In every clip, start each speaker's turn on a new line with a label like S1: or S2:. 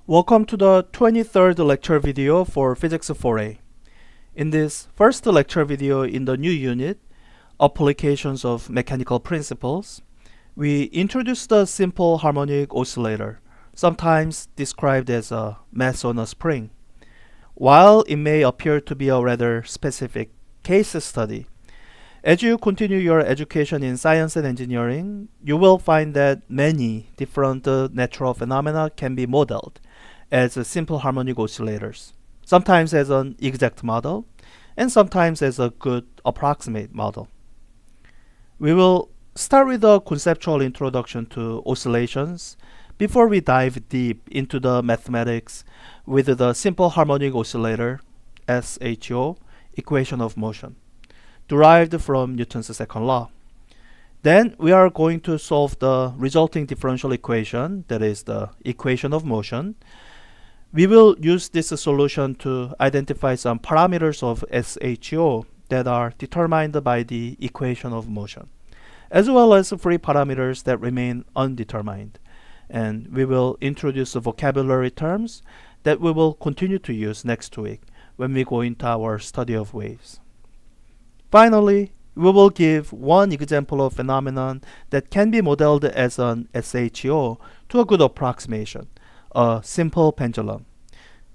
S1: Welcome to the 23rd lecture video for Physics 4A. In this first lecture video in the new unit, Applications of Mechanical Principles, we introduce the simple harmonic oscillator, sometimes described as a mass on a spring. While it may appear to be a rather specific case study, as you continue your education in science and engineering, you will find that many different natural phenomena can be modeled as simple harmonic oscillators, sometimes as an exact model, and sometimes as a good approximate model. We will start with a conceptual introduction to oscillations before we dive deep into the mathematics with the simple harmonic oscillator, SHO, equation of motion, derived from Newton's second law. Then we are going to solve the resulting differential equation, that is the equation of motion. We will use this solution to identify some parameters of SHO that are determined by the equation of motion, as well as free parameters that remain undetermined. And we will introduce vocabulary terms that we will continue to use next week when we go into our study of waves. Finally, we will give one example of phenomenon that can be modeled as an SHO to a good approximation, a simple pendulum.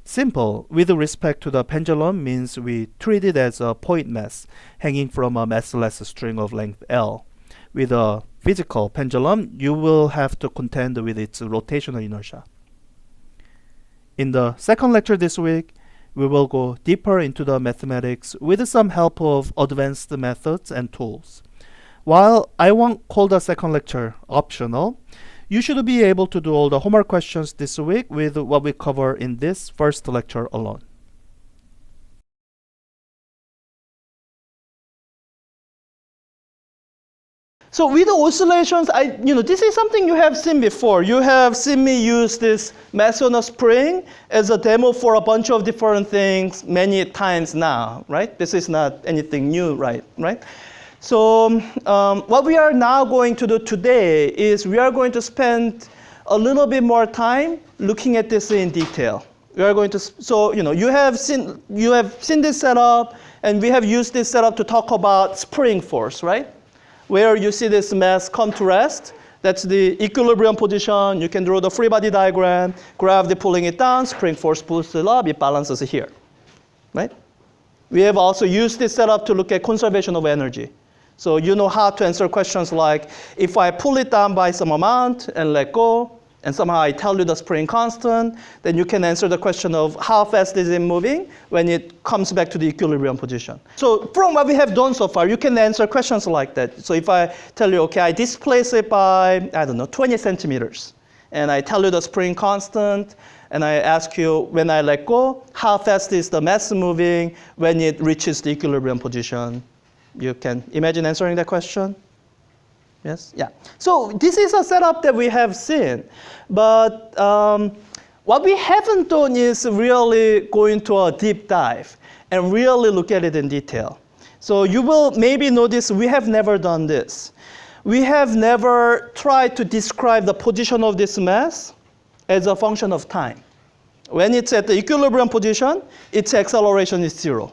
S1: Simple with respect to the pendulum means we treat it as a point mass hanging from a massless string of length L. With a physical pendulum, you will have to contend with its rotational inertia. In the second lecture this week, we will go deeper into the mathematics with some help of advanced methods and tools. While I won't call the second lecture optional, you should be able to do all the homework questions this week with what we cover in this first lecture alone. So with the oscillations, this is something you have seen before. You have seen me use this mass on a spring as a demo for a bunch of different things many times now, right? This is not anything new, right? So what we are now going to do today is we are going to spend a little bit more time looking at this in detail. We are going to, you have seen this setup, and we have used this setup to talk about spring force, right? Where you see this mass come to rest, that's the equilibrium position. You can draw the free body diagram, gravity pulling it down, spring force pulls it up, it balances here, right? We have also used this setup to look at conservation of energy. So you know how to answer questions like, if I pull it down by some amount and let go, and somehow I tell you the spring constant, then you can answer the question of how fast is it moving when it comes back to the equilibrium position. So from what we have done so far, you can answer questions like that. So if I tell you, okay, I displace it by, 20 centimeters, and I tell you the spring constant, and I ask you, when I let go, how fast is the mass moving when it reaches the equilibrium position? You can imagine answering that question? Yes? Yeah. So this is a setup that we have seen. But what we haven't done is really go into a deep dive and really look at it in detail. So you will maybe notice we have never done this. We have never tried to describe the position of this mass as a function of time. When it's at the equilibrium position, its acceleration is 0.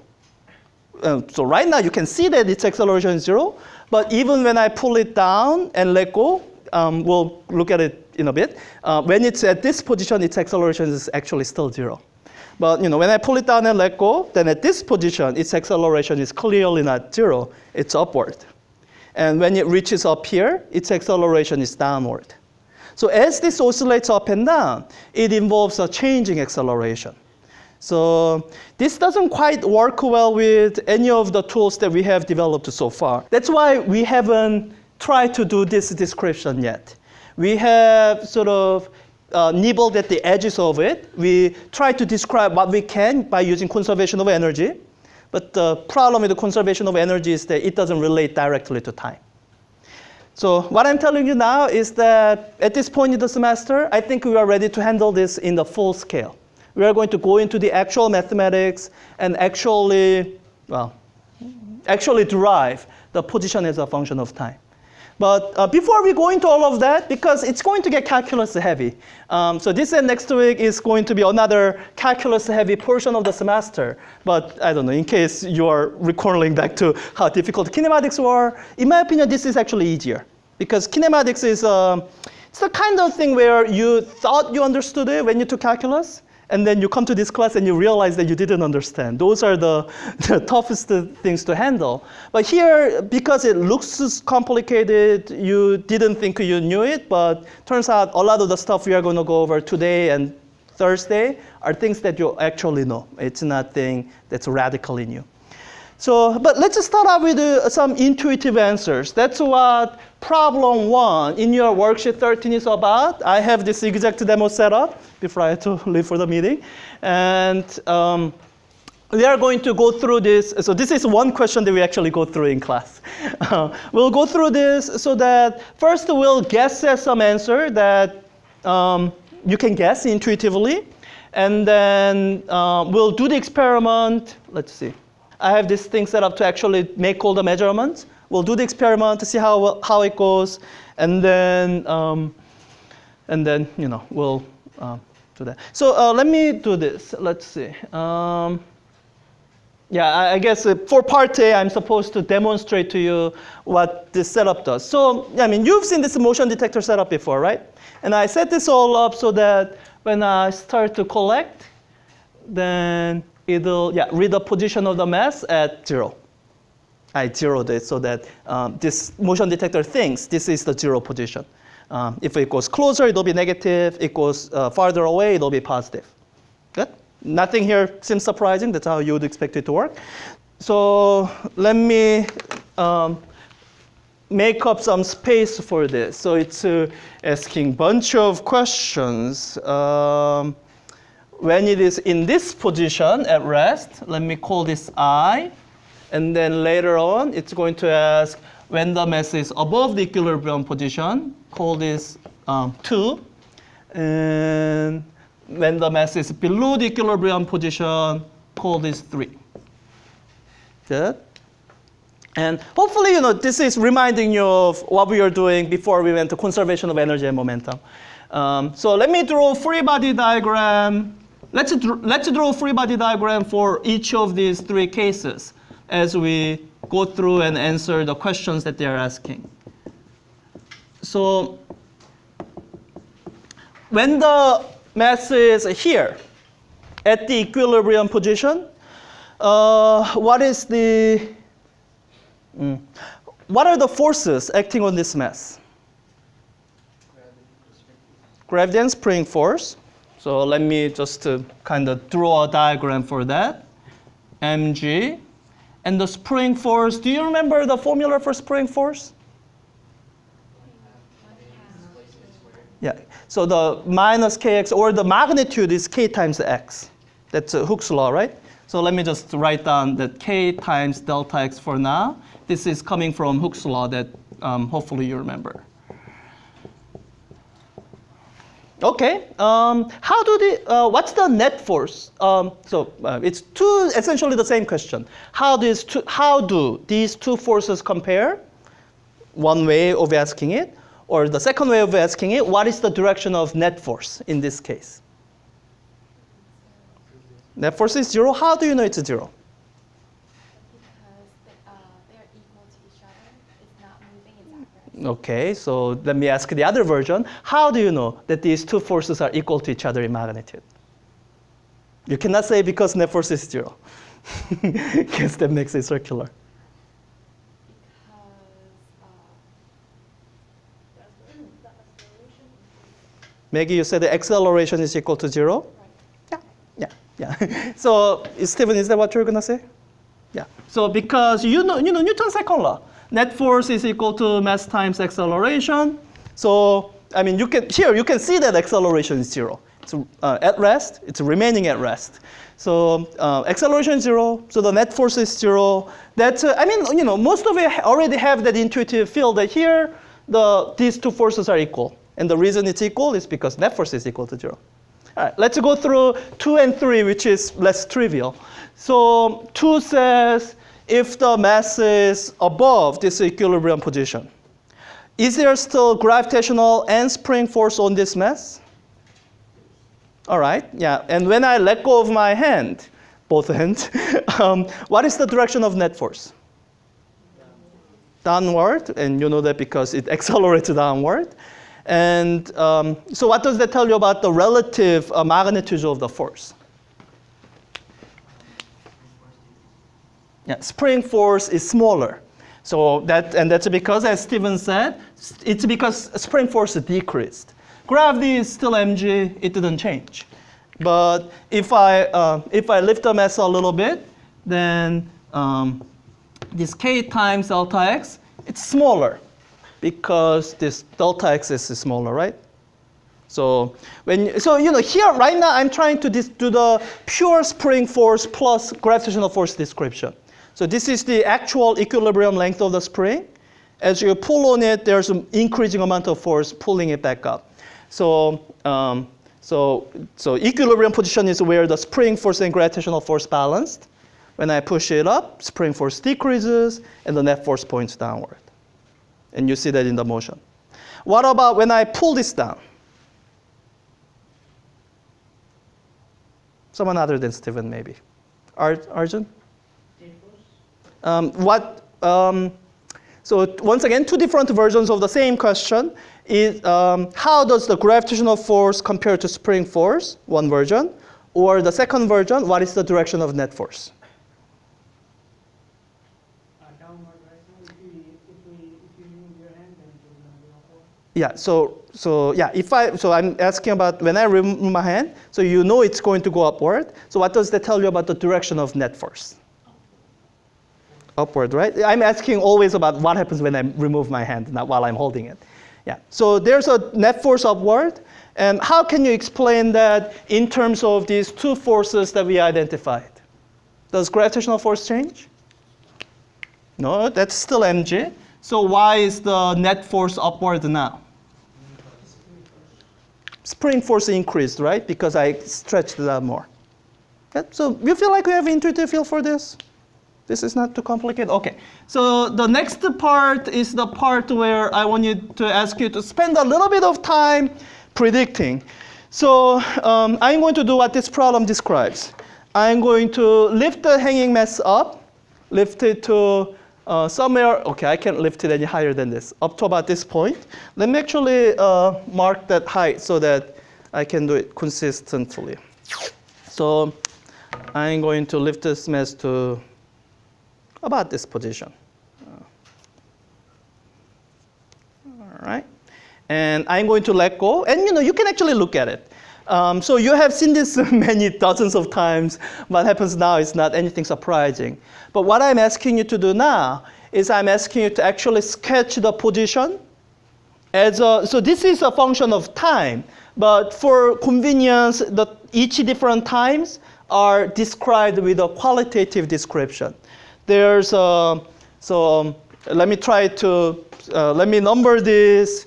S1: So right now you can see that its acceleration is 0. But even when I pull it down and let go, we'll look at it in a bit. When it's at this position, its acceleration is actually still 0. But when I pull it down and let go, then at this position, its acceleration is clearly not 0. It's upward. And when it reaches up here, its acceleration is downward. So as this oscillates up and down, it involves a changing acceleration. So this doesn't quite work well with any of the tools that we have developed so far. That's why we haven't tried to do this description yet. We have sort of nibbled at the edges of it. We try to describe what we can by using conservation of energy. But the problem with the conservation of energy is that it doesn't relate directly to time. So what I'm telling you now is that at this point in the semester, I think we are ready to handle this in the full scale. We are going to go into the actual mathematics and actually derive the position as a function of time. But before we go into all of that, because it's going to get calculus heavy. So this and next week is going to be another calculus heavy portion of the semester. But I don't know, in case you are recalling back to how difficult kinematics were, in my opinion, this is actually easier. Because kinematics is it's the kind of thing where you thought you understood it when you took calculus, and then you come to this class and you realize that you didn't understand. Those are the toughest things to handle. But here, because it looks complicated, you didn't think you knew it, but turns out a lot of the stuff we are going to go over today and Thursday are things that you actually know. It's nothing that's radically new. So, but let's just start out with some intuitive answers. That's what problem 1 in your worksheet 13 is about. I have this exact demo set up before I had to leave for the meeting. And we are going to go through this. So this is one question that we actually go through in class. We'll go through this so that first we'll guess at some answer that you can guess intuitively. And then we'll do the experiment. Let's see. I have this thing set up to actually make all the measurements. We'll do the experiment to see how it goes, and then you know we'll do that. So let me do this. Let's see. Yeah, I guess for part A, I'm supposed to demonstrate to you what this setup does. So I mean, you've seen this motion detector setup before, right? And I set this all up so that when I start to collect, then it'll read the position of the mass at 0. I zeroed it so that this motion detector thinks this is the 0 position. If it goes closer, it'll be negative. It goes farther away, it'll be positive. Good? Nothing here seems surprising. That's how you would expect it to work. So let me make up some space for this. So it's asking a bunch of questions. When it is in this position at rest, let me call this I. And then later on, it's going to ask when the mass is above the equilibrium position, call this 2. And when the mass is below the equilibrium position, call this 3. Good? And hopefully, you know, this is reminding you of what we were doing before we went to conservation of energy and momentum. So let me draw a free body diagram. Let's draw a free body diagram for each of these 3 cases as we go through and answer the questions that they are asking. So when the mass is here at the equilibrium position, what are the forces acting on this mass? Gravity and spring force. So let me just kind of draw a diagram for that. mg. And the spring force, do you remember the formula for spring force? Yeah, so the minus kx, or the magnitude is k times x. That's Hooke's law, right? So let me just write down that k times delta x for now. This is coming from Hooke's law that hopefully you remember. Okay, what's the net force? It's essentially the same question. How do these 2 forces compare? One way of asking it, or the second way of asking it, what is the direction of net force in this case? Net force is 0. How do you know it's 0? Okay, so let me ask the other version. How do you know that these 2 forces are equal to each other in magnitude? You cannot say because net force is 0. Because that makes it circular. Maggie, you said the acceleration is equal to 0? Yeah. So, Stephen, is that what you're going to say? Yeah. So because you know Newton's second law. Net force is equal to mass times acceleration. So, I mean, you can see that acceleration is 0. It's at rest, it's remaining at rest. So, acceleration is 0, so the net force is 0. That's, most of you already have that intuitive feel that here, these 2 forces are equal. And the reason it's equal is because net force is equal to 0. All right, let's go through 2 and 3, which is less trivial. So, 2 says, if the mass is above this equilibrium position, is there still gravitational and spring force on this mass? All right, yeah. And when I let go of my hand, both hands, what is the direction of net force? Downward, and you know that because it accelerates downward. And so what does that tell you about the relative magnitude of the force? Yeah, spring force is smaller. So that's because, as Steven said, it's because spring force decreased. Gravity is still mg, it didn't change. But if I lift the mass a little bit, then this k times delta x, it's smaller because this delta x is smaller, right? So here right now I'm trying to do the pure spring force plus gravitational force description. So this is the actual equilibrium length of the spring. As you pull on it, there's an increasing amount of force pulling it back up. So equilibrium position is where the spring force and gravitational force balanced. When I push it up, spring force decreases and the net force points downward. And you see that in the motion. What about when I pull this down? Someone other than Steven, maybe. Arjun? So once again, two different versions of the same question. Is how does the gravitational force compare to spring force? One version. Or the second version, what is the direction of net force?
S2: Downward, right? So if you move your hand, then it will go upward.
S1: Yeah. So I'm asking about when I remove my hand. So you know it's going to go upward. So what does that tell you about the direction of net force? Upward, right? I'm asking always about what happens when I remove my hand, not while I'm holding it. Yeah. So there's a net force upward. And how can you explain that in terms of these two forces that we identified? Does gravitational force change? No, that's still mg. So why is the net force upward now? Spring force increased, right? Because I stretched it out more. Yeah, so you feel like we have intuitive feel for this? This is not too complicated? Okay. So the next part is the part where I want to ask you to spend a little bit of time predicting. So I'm going to do what this problem describes. I'm going to lift the hanging mass up, lift it to somewhere. Okay, I can't lift it any higher than this, up to about this point. Let me actually mark that height so that I can do it consistently. So I'm going to lift this mass to about this position. All right. And I'm going to let go. And you can actually look at it. So you have seen this many dozens of times. What happens now is not anything surprising. But what I'm asking you to do now is I'm asking you to actually sketch the position. So this is a function of time. But for convenience, each different times are described with a qualitative description. There's let me number this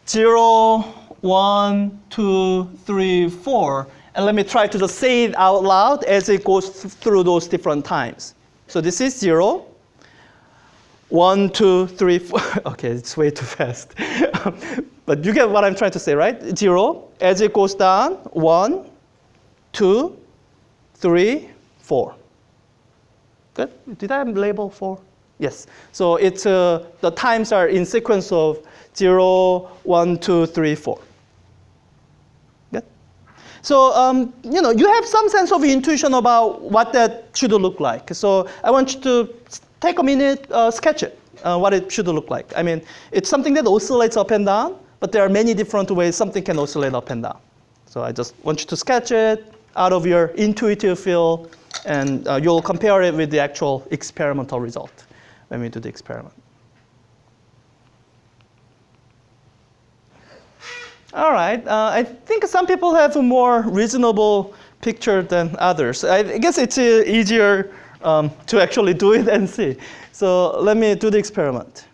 S1: 0, 1, 2, 3, 4, and let me try to just say it out loud as it goes through those different times. So this is 0, 1, 2, 3, 4. Okay, it's way too fast. But you get what I'm trying to say, right? 0, as it goes down, 1, 2, 3, 4. Good. Did I label 4? Yes. So it's the times are in sequence of 0, 1, 2, 3, 4. Good. So you have some sense of intuition about what that should look like. So I want you to take a minute, sketch it, what it should look like. I mean, it's something that oscillates up and down, but there are many different ways something can oscillate up and down. So I just want you to sketch it out of your intuitive feel. And you'll compare it with the actual experimental result when we do the experiment. All right. I think some people have a more reasonable picture than others. I guess it's easier to actually do it and see. So let me do the experiment.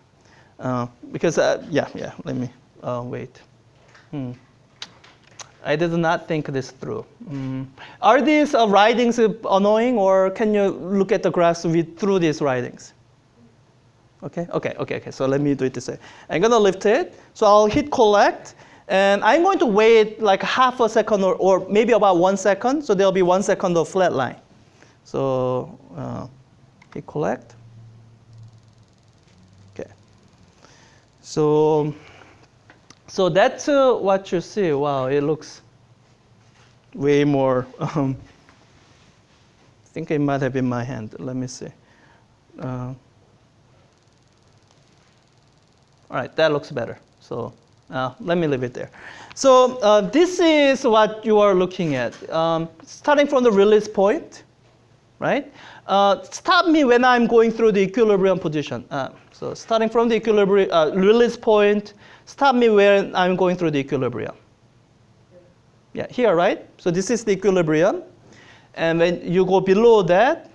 S1: Because, let me wait. I did not think this through. Are these writings annoying, or can you look at the graphs through these writings? Okay. So let me do it this way. I'm gonna lift it. So I'll hit collect, and I'm going to wait like half a second or maybe about 1 second. So there'll be 1 second of flat line. So hit collect. Okay. So that's what you see. Wow, it looks way more. I think it might have been my hand. Let me see. All right, that looks better. So let me leave it there. So this is what you are looking at. Starting from the release point, right? Stop me when I'm going through the equilibrium position. So starting from the equilibrium release point, stop me when I'm going through the equilibrium. Yeah, here, right? So this is the equilibrium. And when you go below that,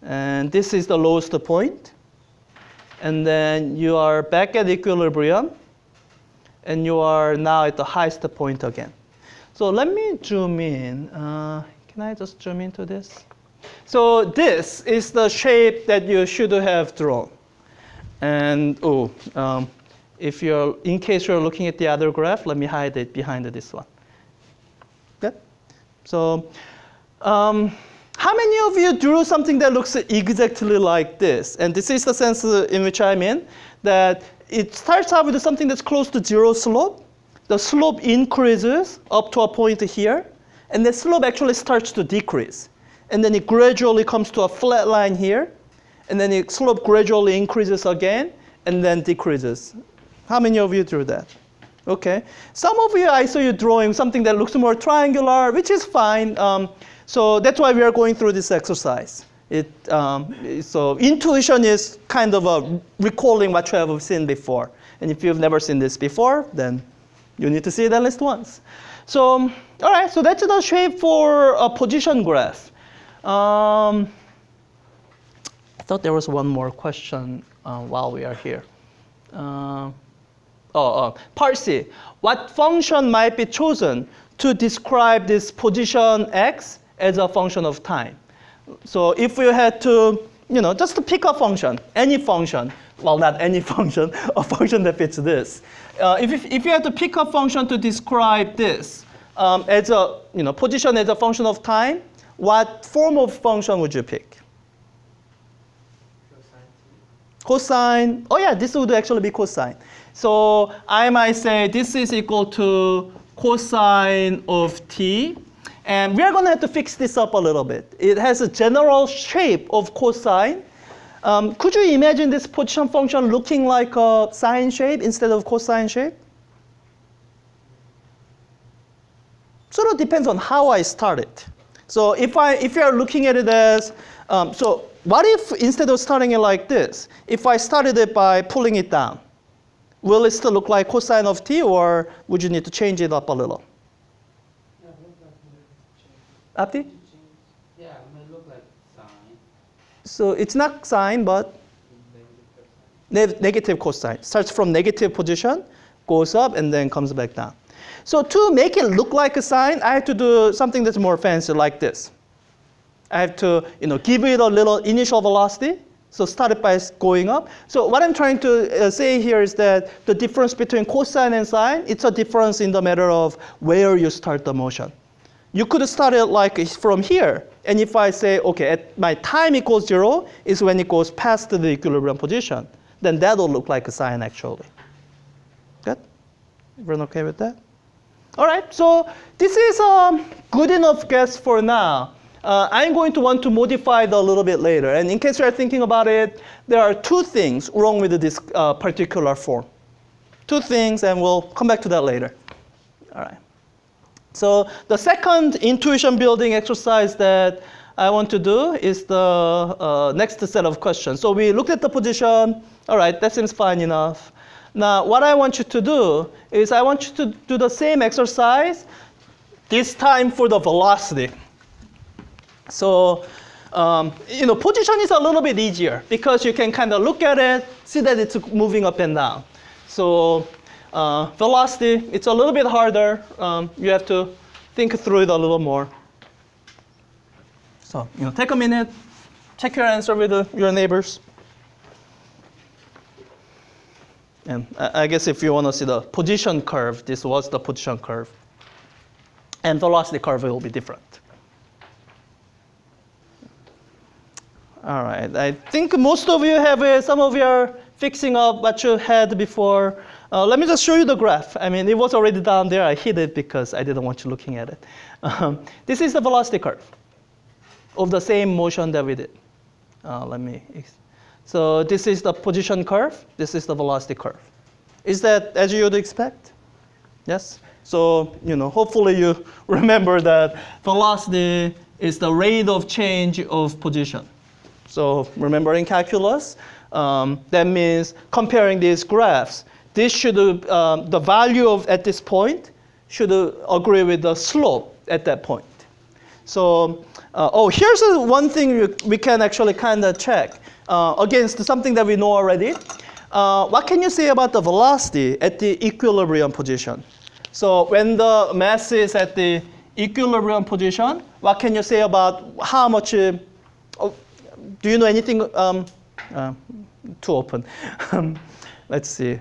S1: and this is the lowest point. And then you are back at equilibrium. And you are now at the highest point again. So let me zoom in. Can I just zoom into this? So this is the shape that you should have drawn. And in case you're looking at the other graph, let me hide it behind this one. Good. So how many of you drew something that looks exactly like this? And this is the sense in which I'm in, that it starts out with something that's close to zero slope. The slope increases up to a point here, and the slope actually starts to decrease. And then it gradually comes to a flat line here, and then the slope gradually increases again, and then decreases. How many of you drew that? Okay. Some of you, I saw you drawing something that looks more triangular, which is fine. So that's why we are going through this exercise. So intuition is kind of a recalling what you have seen before. And if you've never seen this before, then you need to see it at least once. So, all right, so that's the shape for a position graph. I thought there was one more question while we are here. Part C. What function might be chosen to describe this position x as a function of time? So if you had to, just to pick a function, any function, well, not any function, a function that fits this. If you had to pick a function to describe this as a, position as a function of time, what form of function would you pick? Cosine. Oh yeah, this would actually be cosine. So I might say this is equal to cosine of t. And we are going to have to fix this up a little bit. It has a general shape of cosine. Could you imagine this position function looking like a sine shape instead of cosine shape? Sort of depends on how I start it. So if you are looking at it as, so what if instead of starting it like this, if I started it by pulling it down, will it still look like cosine of t, or would you need to change it up a little? Abdi?
S3: Yeah, it may look like sine.
S1: So it's not sine, but negative cosine. Starts from negative position, goes up, and then comes back down. So to make it look like a sine, I have to do something that's more fancy like this. I have to give it a little initial velocity. So start it by going up. So what I'm trying to say here is that the difference between cosine and sine, it's a difference in the matter of where you start the motion. You could start it like from here. And if I say, okay, at my time equals 0 is when it goes past the equilibrium position, then that'll look like a sine actually. Good? Everyone okay with that? All right, so this is a good enough guess for now. I'm going to want to modify it a little bit later. And in case you're thinking about it, there are two things wrong with this particular form. Two things, and we'll come back to that later. All right. So the second intuition building exercise that I want to do is the next set of questions. So we looked at the position. All right, that seems fine enough. Now, what I want you to do is I want you to do the same exercise, this time for the velocity. So, position is a little bit easier because you can kind of look at it, see that it's moving up and down. So, velocity, it's a little bit harder. You have to think through it a little more. So, take a minute, check your answer with your neighbors. And I guess if you want to see the position curve, this was the position curve. And velocity curve will be different. All right, I think most of you have some of you are fixing up what you had before. Let me just show you the graph. I mean, it was already down there. I hid it because I didn't want you looking at it. This is the velocity curve of the same motion that we did. So this is the position curve. This is the velocity curve. Is that as you would expect? Yes? So, hopefully you remember that velocity is the rate of change of position. So remember in calculus, that means comparing these graphs, this should, the value of at this point should agree with the slope at that point. So, here's one thing we can actually kind of check against something that we know already. What can you say about the velocity at the equilibrium position? So when the mass is at the equilibrium position, what can you say about how much? Do you know anything? Too open. Let's see.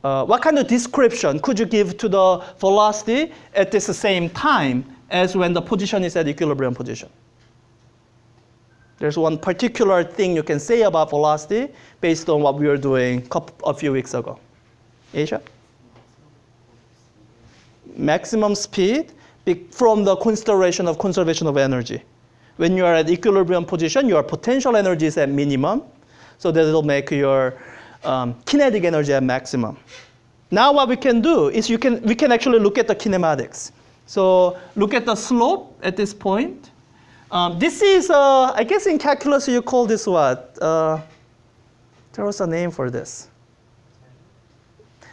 S1: What kind of description could you give to the velocity at this same time as when the position is at equilibrium position? There's one particular thing you can say about velocity based on what we were doing a few weeks ago. Asia? Maximum speed from the consideration of conservation of energy. When you are at equilibrium position, your potential energy is at minimum, so that it'll make your kinetic energy at maximum. Now what we can do is we can actually look at the kinematics. So look at the slope at this point. This is, I guess in calculus you call this what? There was a name for this.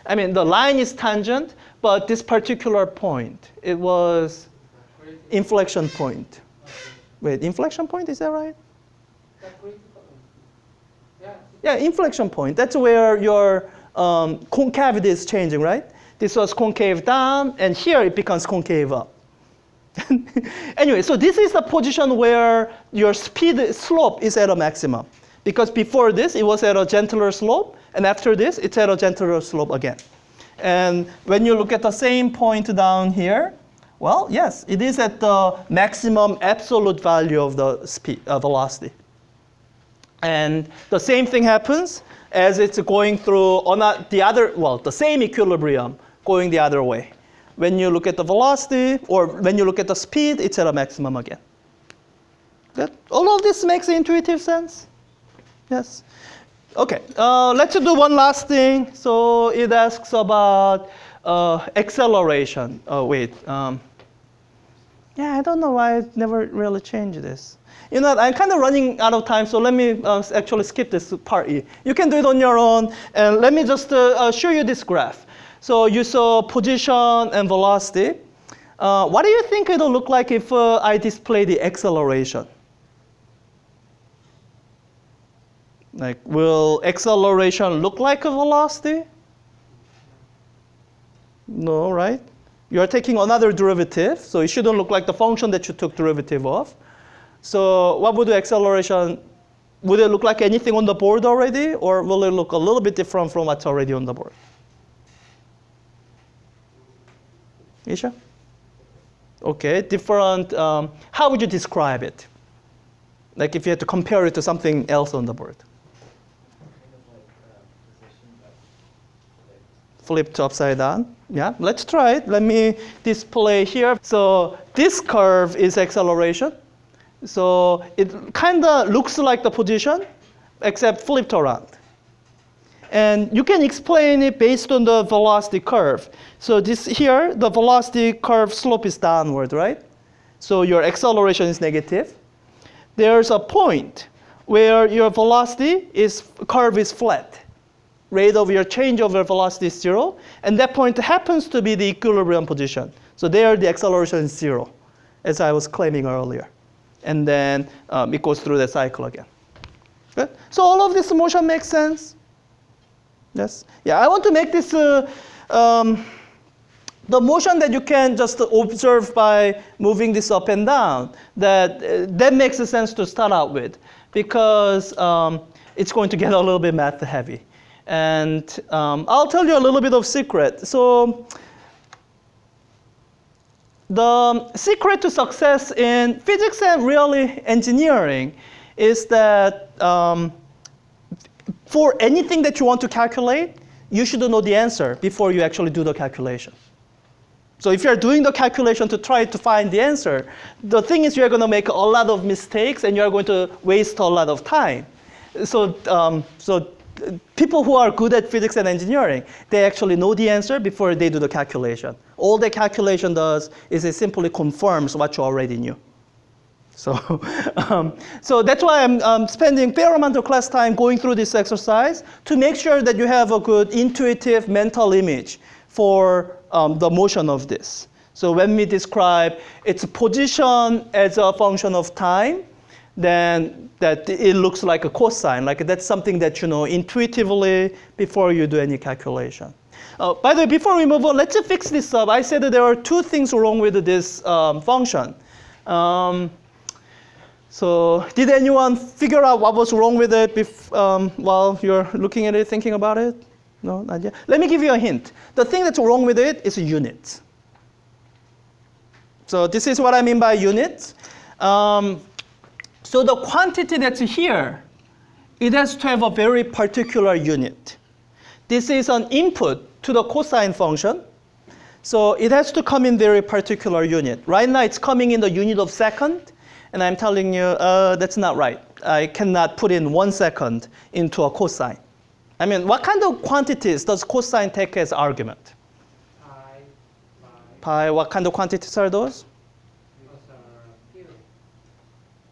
S1: I mean, the line is tangent, but this particular point, it was inflection point. Wait, inflection point, is that right? Yeah, inflection point. That's where your concavity is changing, right? This was concave down, and here it becomes concave up. Anyway, so this is the position where your speed slope is at a maximum. Because before this, it was at a gentler slope, and after this, it's at a gentler slope again. And when you look at the same point down here, well, yes, it is at the maximum absolute value of the speed, velocity. And the same thing happens as it's going through the same equilibrium going the other way. When you look at the velocity, or when you look at the speed, it's at a maximum again. Good? All of this makes intuitive sense? Yes? Okay, let's do one last thing. So it asks about acceleration. Yeah, I don't know why I never really changed this. I'm kind of running out of time, so let me actually skip this part E. You can do it on your own, and let me just show you this graph. So you saw position and velocity. What do you think it'll look like if I display the acceleration? Like, will acceleration look like a velocity? No, right? You're taking another derivative, so it shouldn't look like the function that you took derivative of. So what would the acceleration, would it look like anything on the board already, or will it look a little bit different from what's already on the board? Isha? Okay, different, how would you describe it? Like if you had to compare it to something else on the board. Flipped upside down. Yeah, let's try it. Let me display here. So this curve is acceleration. So it kind of looks like the position, except flipped around. And you can explain it based on the velocity curve. So this here, the velocity curve slope is downward, right? So your acceleration is negative. There's a point where your velocity curve is flat. Rate of your change of your velocity is 0, and that point happens to be the equilibrium position. So there the acceleration is 0, as I was claiming earlier. And then it goes through the cycle again. Good? So all of this motion makes sense? Yes? Yeah, I want to make this the motion that you can just observe by moving this up and down, that makes sense to start out with, because it's going to get a little bit math heavy. And I'll tell you a little bit of secret. So the secret to success in physics and really engineering is that for anything that you want to calculate, you should know the answer before you actually do the calculation. So if you're doing the calculation to try to find the answer, the thing is you're going to make a lot of mistakes and you're going to waste a lot of time. So, people who are good at physics and engineering, they actually know the answer before they do the calculation. All the calculation does is it simply confirms what you already knew. So, so that's why I'm spending a fair amount of class time going through this exercise to make sure that you have a good intuitive mental image for the motion of this. So when we describe its position as a function of time, then that it looks like a cosine, like that's something that you know intuitively before you do any calculation. By the way, before we move on, let's fix this up. I said that there are two things wrong with this function. So did anyone figure out what was wrong with it while you're looking at it, thinking about it? No, not yet. Let me give you a hint. The thing that's wrong with it is units. So this is what I mean by units. So the quantity that's here, it has to have a very particular unit. This is an input to the cosine function. So it has to come in very particular unit. Right now it's coming in the unit of second. And I'm telling you, that's not right. I cannot put in 1 second into a cosine. I mean, what kind of quantities does cosine take as argument? Pi, what kind of quantities are those?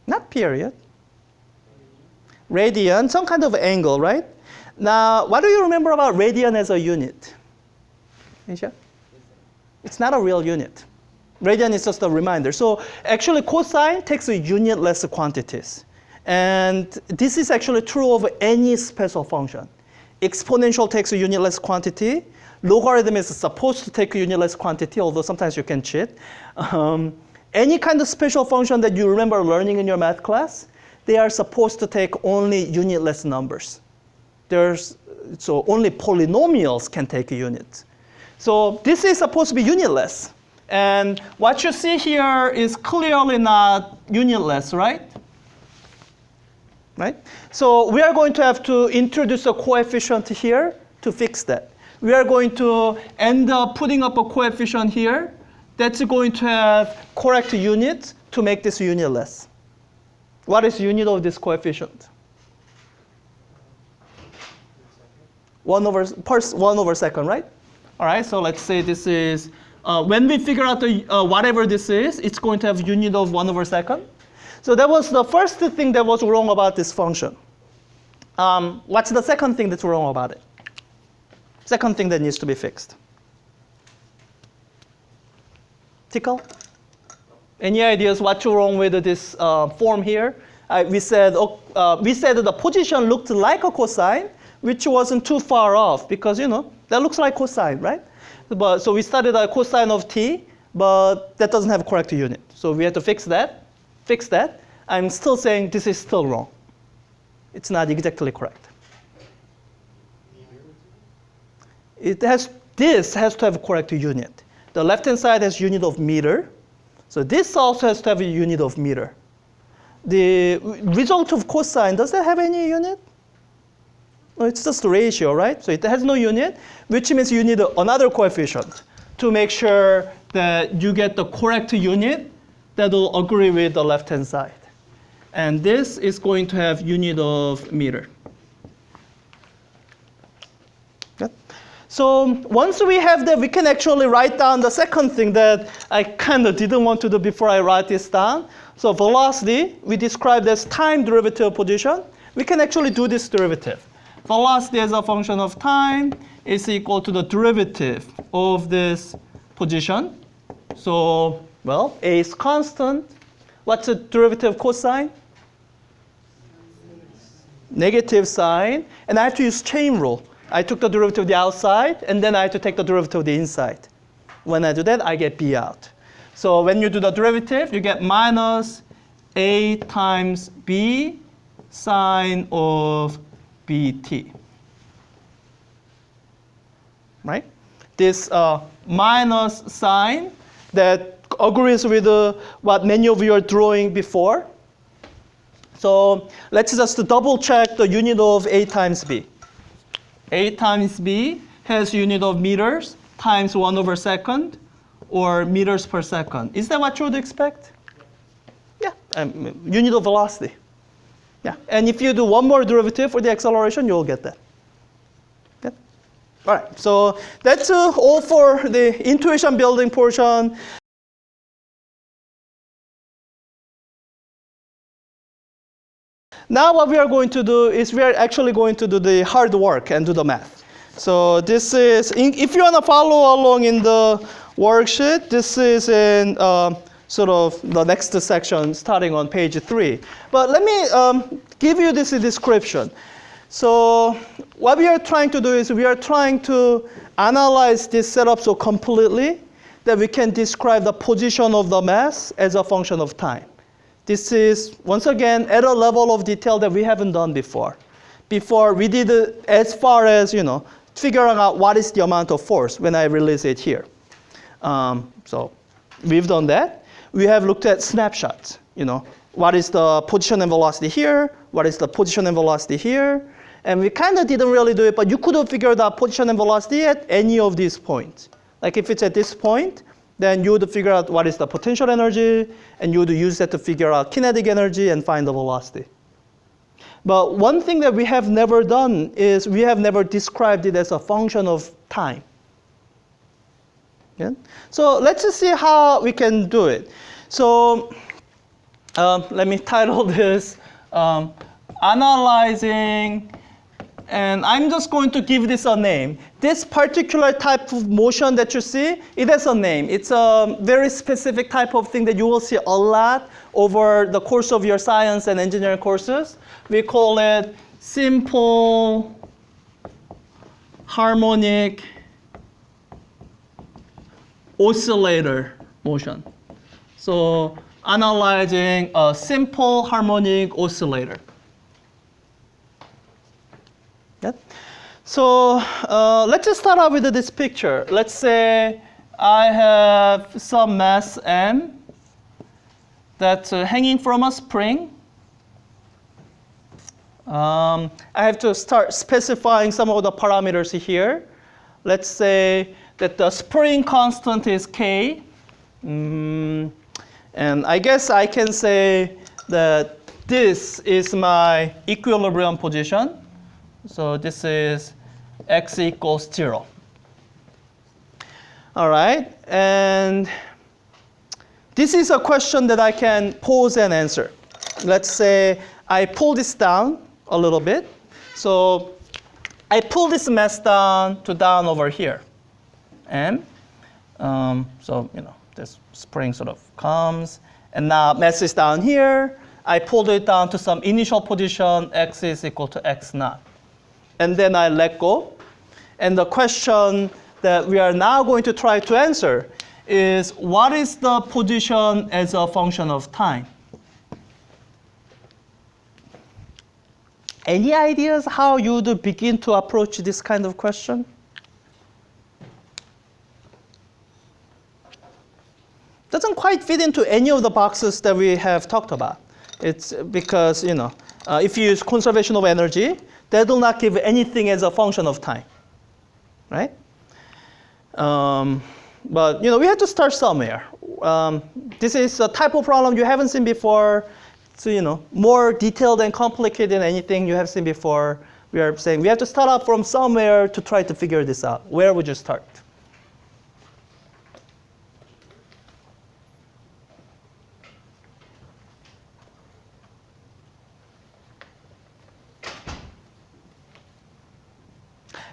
S1: Not period. Radian, some kind of angle, right? Now, what do you remember about radian as a unit? Asia? It's not a real unit. Radian is just a reminder. So actually, cosine takes a unitless quantities. And this is actually true of any special function. Exponential takes a unitless quantity. Logarithm is supposed to take a unitless quantity, although sometimes you can cheat. Any kind of special function that you remember learning in your math class, they are supposed to take only unitless numbers. So only polynomials can take a unit. So this is supposed to be unitless. And what you see here is clearly not unitless, right? Right? So we are going to have to introduce a coefficient here to fix that. We are going to end up putting up a coefficient here that's going to have correct units to make this unitless. What is unit of this coefficient? 1 over second, right? All right, so let's say this is, when we figure out the, whatever this is, it's going to have unit of 1 over second. So that was the first thing that was wrong about this function. What's the second thing that's wrong about it? Second thing that needs to be fixed. Tickle? Any ideas what's wrong with this form here? We said the position looked like a cosine, which wasn't too far off because, you know, that looks like cosine, right? So we studied a cosine of t, but that doesn't have a correct unit. So we had to fix that. I'm still saying this is still wrong. It's not exactly correct. This has to have a correct unit. The left-hand side has unit of meter. So this also has to have a unit of meter. The result of cosine, does that have any unit? No, it's just a ratio, right? So it has no unit, which means you need another coefficient to make sure that you get the correct unit that will agree with the left-hand side. And this is going to have unit of meter. Okay. So once we have that, we can actually write down the second thing that I kind of didn't want to do before I write this down. So velocity, we described as time derivative of position. We can actually do this derivative. Velocity as a function of time is equal to the derivative of this position. So, well, A is constant. What's the derivative of cosine? Negative sine. And I have to use chain rule. I took the derivative of the outside, and then I have to take the derivative of the inside. When I do that, I get B out. So when you do the derivative, you get minus A times B sine of BT. right? This minus sign that agrees with what many of you are drawing before. So let's just double check the unit of A times B. A times B has unit of meters times 1/2 or meters per second. Is that what you would expect? Yeah, unit of velocity. Yeah, and if you do one more derivative for the acceleration, you'll get that. Yeah. All right, so that's all for the intuition building portion. Now what we are going to do is we are actually going to do the hard work and do the math. So this is, if you want to follow along in the worksheet, this is in sort of the next section starting on page 3. But let me give you this description. So what we are trying to do is we are trying to analyze this setup so completely that we can describe the position of the mass as a function of time. This is, once again, at a level of detail that we haven't done before. Before, we did it as far as, figuring out what is the amount of force when I release it here. So we've done that. We have looked at snapshots. What is the position and velocity here? What is the position and velocity here? And we kind of didn't really do it, but you could have figured out position and velocity at any of these points. Like if it's at this point, then you would figure out what is the potential energy, and you would use that to figure out kinetic energy and find the velocity. But one thing that we have never done is we have never described it as a function of time. Okay? So let's just see how we can do it. So let me title this Analyzing, and I'm just going to give this a name. This particular type of motion that you see, it has a name. It's a very specific type of thing that you will see a lot over the course of your science and engineering courses. We call it simple harmonic oscillator motion. So analyzing a simple harmonic oscillator. Yeah. So let's just start out with this picture. Let's say I have some mass m that's hanging from a spring. I have to start specifying some of the parameters here. Let's say that the spring constant is k. And I guess I can say that this is my equilibrium position. So this is x equals 0. All right, and this is a question that I can pose and answer. Let's say I pull this down a little bit. So I pull this mass down over here. And so, this spring sort of comes. And now mass is down here. I pulled it down to some initial position, x is equal to x naught. And then I let go. And the question that we are now going to try to answer is, what is the position as a function of time? Any ideas how you would begin to approach this kind of question? Doesn't quite fit into any of the boxes that we have talked about. It's because, if you use conservation of energy, that will not give anything as a function of time, right? But we have to start somewhere. This is a type of problem you haven't seen before. So more detailed and complicated than anything you have seen before. We are saying we have to start out from somewhere to try to figure this out. Where would you start?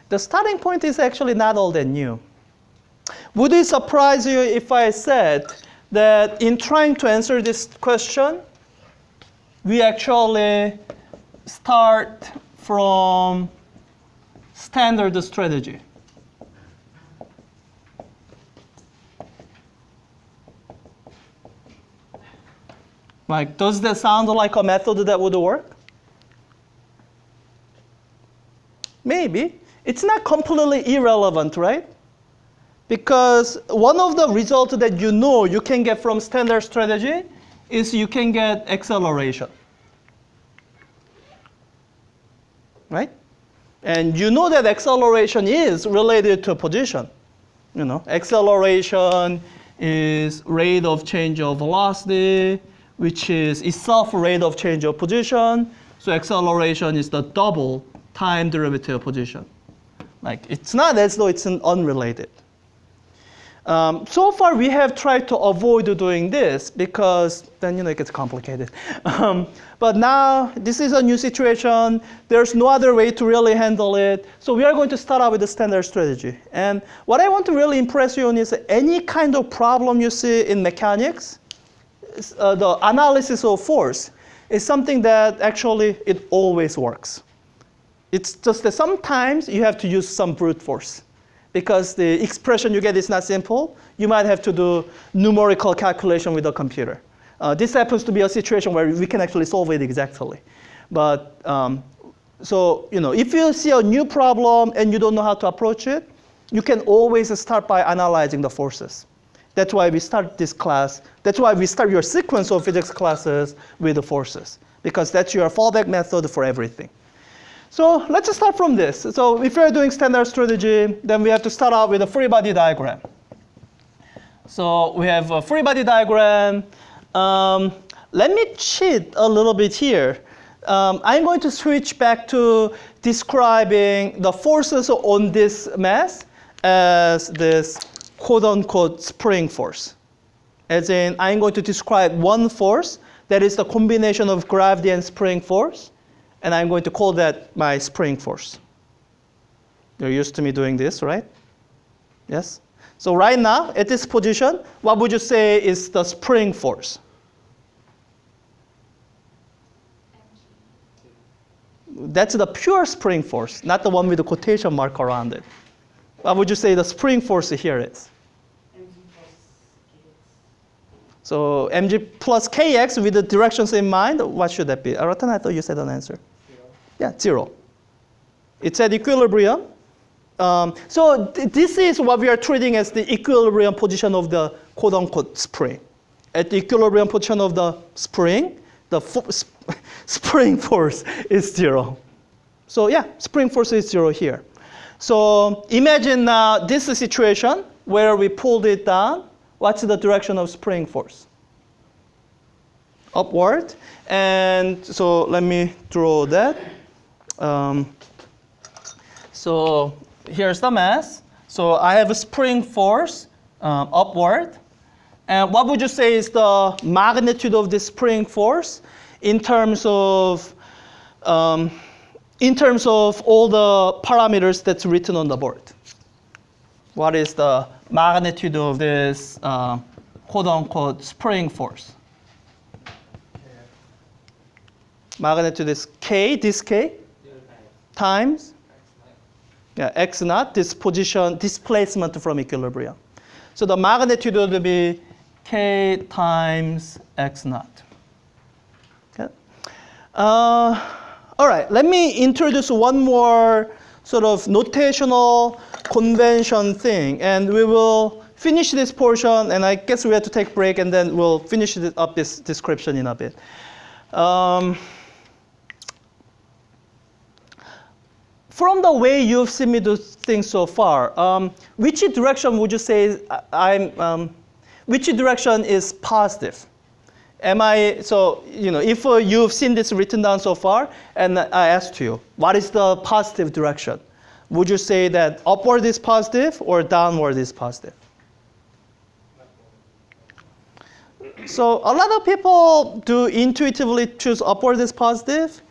S1: The starting point is actually not all that new. Would it surprise you if I said that in trying to answer this question, we actually start from standard strategy? Like, does that sound like a method that would work? Maybe. It's not completely irrelevant, right? Because one of the results that you can get from standard strategy is you can get acceleration. Right? And you know that acceleration is related to position. Acceleration is rate of change of velocity, which is itself rate of change of position. So acceleration is the double time derivative of position. Like, it's not as though it's unrelated. So far, we have tried to avoid doing this because then it gets complicated. But now, this is a new situation. There's no other way to really handle it. So we are going to start out with the standard strategy. And what I want to really impress you on is any kind of problem you see in mechanics, the analysis of force is something that actually it always works. It's just that sometimes you have to use some brute force. Because the expression you get is not simple, you might have to do numerical calculation with a computer. This happens to be a situation where we can actually solve it exactly. But if you see a new problem and you don't know how to approach it, you can always start by analyzing the forces. That's why we start this class. That's why we start your sequence of physics classes with the forces, because that's your fallback method for everything. So let's start from this. So if you're doing standard strategy, then we have to start out with a free body diagram. So we have a free body diagram. Let me cheat a little bit here. I'm going to switch back to describing the forces on this mass as this quote-unquote spring force. As in, I'm going to describe one force that is the combination of gravity and spring force. And I'm going to call that my spring force. You're used to me doing this, right? Yes? So right now, at this position, what would you say is the spring force? That's the pure spring force, not the one with the quotation mark around it. What would you say the spring force here is? So mg plus kx with the directions in mind, what should that be? Aratan, I thought you said an answer.
S2: 0.
S1: Yeah, 0. It's at equilibrium. This is what we are treating as the equilibrium position of the quote-unquote spring. At the equilibrium position of the spring, the spring force is 0. So yeah, spring force is 0 here. So imagine now this is a situation where we pulled it down. What's the direction of spring force? Upward. And so let me draw that. So here's the mass. So I have a spring force upward. And what would you say is the magnitude of the spring force in terms of all the parameters that's written on the board? What is the magnitude of this quote-unquote spring force? Magnitude is k, this k, times x naught, this position, displacement from equilibrium. So the magnitude would be k times x naught. Okay. All right, let me introduce one more sort of notational convention thing, and we will finish this portion, and I guess we have to take a break, and then we'll finish up this description in a bit. From the way you've seen me do things so far, which direction would you say which direction is positive? If you've seen this written down so far, and I asked you, what is the positive direction? Would you say that upward is positive or downward is positive? So a lot of people do intuitively choose upward is positive.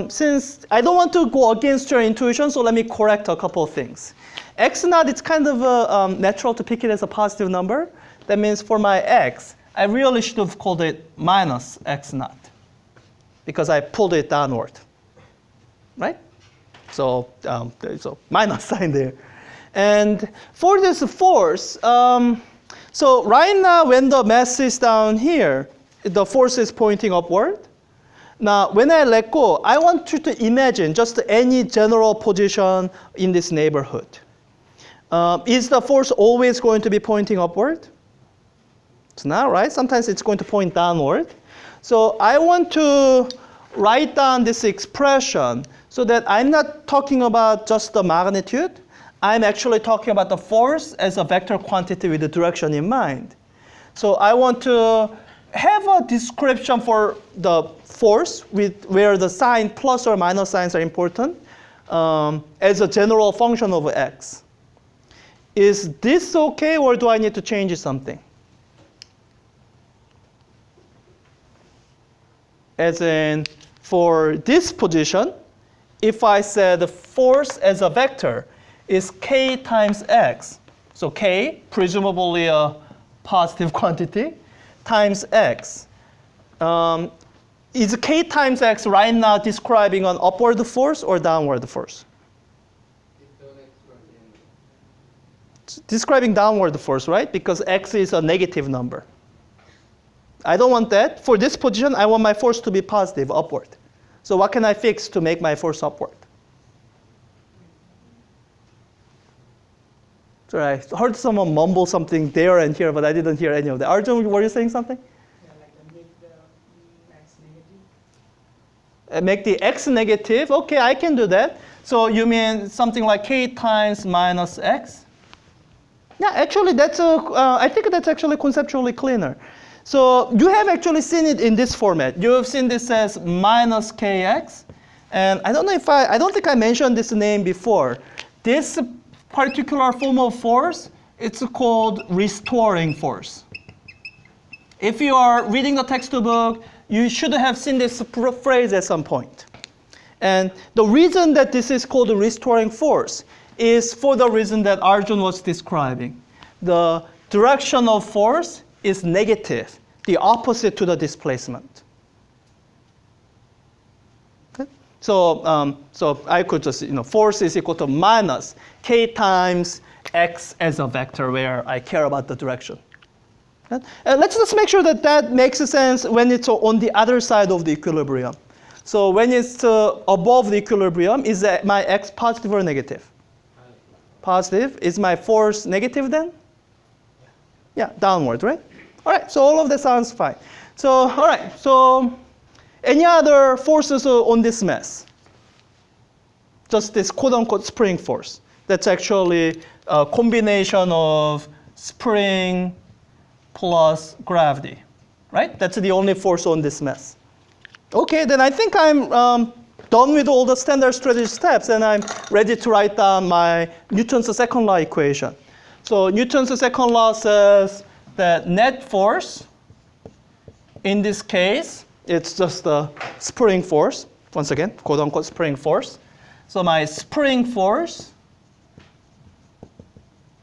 S1: Since I don't want to go against your intuition, so let me correct a couple of things. X naught, it's kind of natural to pick it as a positive number. That means for my x, I really should have called it minus x naught because I pulled it downward, right? So there's a minus sign there. And for this force, so right now when the mass is down here, the force is pointing upward. Now, when I let go, I want you to imagine just any general position in this neighborhood. Is the force always going to be pointing upward? It's not, right? Sometimes it's going to point downward. So I want to write down this expression so that I'm not talking about just the magnitude. I'm actually talking about the force as a vector quantity with the direction in mind. So I want to have a description for the force where the sign plus or minus signs are important as a general function of x. Is this okay, or do I need to change something? As in, for this position, if I said the force as a vector is k times x, so k, presumably a positive quantity, times x. Is k times x right now describing an upward force or downward force? It's describing downward force, right? Because x is a negative number. I don't want that. For this position, I want my force to be positive, upward. So what can I fix to make my force upward? So I heard someone mumble something there and here, but I didn't hear any of that. Arjun, were you saying something?
S2: Yeah, like make the x negative.
S1: Make the x negative. Okay, I can do that. So you mean something like k times minus x? Yeah, actually, I think that's actually conceptually cleaner. So you have actually seen it in this format. You have seen this as minus kx. And I don't think I mentioned this name before. This particular form of force, it's called restoring force. If you are reading the textbook, you should have seen this phrase at some point. And the reason that this is called restoring force is for the reason that Arjun was describing. The direction of force is negative, the opposite to the displacement. Okay? So I could just, force is equal to minus k times x as a vector where I care about the direction. Okay? And let's just make sure that makes sense when it's on the other side of the equilibrium. So when it's above the equilibrium, is my x positive or negative? Positive. Is my force negative then? Yeah, downward, right? All right, so all of that sounds fine. So, all right, so any other forces on this mess? Just this quote-unquote spring force. That's actually a combination of spring plus gravity, right? That's the only force on this mess. Okay, then I think I'm done with all the standard strategy steps, and I'm ready to write down my Newton's second law equation. So Newton's second law says that net force, in this case, it's just the spring force. Once again, quote-unquote spring force. So my spring force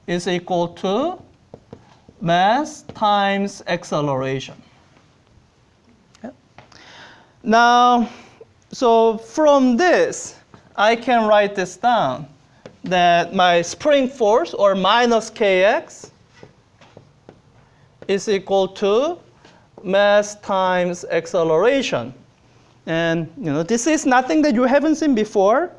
S1: is equal to mass times acceleration. Okay. Now, so from this, I can write this down, that my spring force, or minus kx, is equal to mass times acceleration. And this is nothing that you haven't seen before.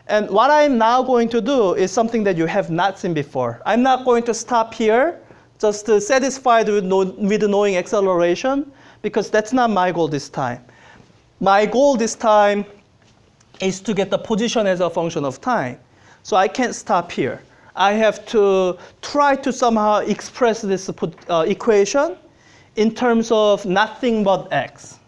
S1: And what I'm now going to do is something that you have not seen before. I'm not going to stop here just satisfied with knowing acceleration, because that's not my goal this time. My goal this time is to get the position as a function of time. So I can't stop here. I have to try to somehow express this equation in terms of nothing but x.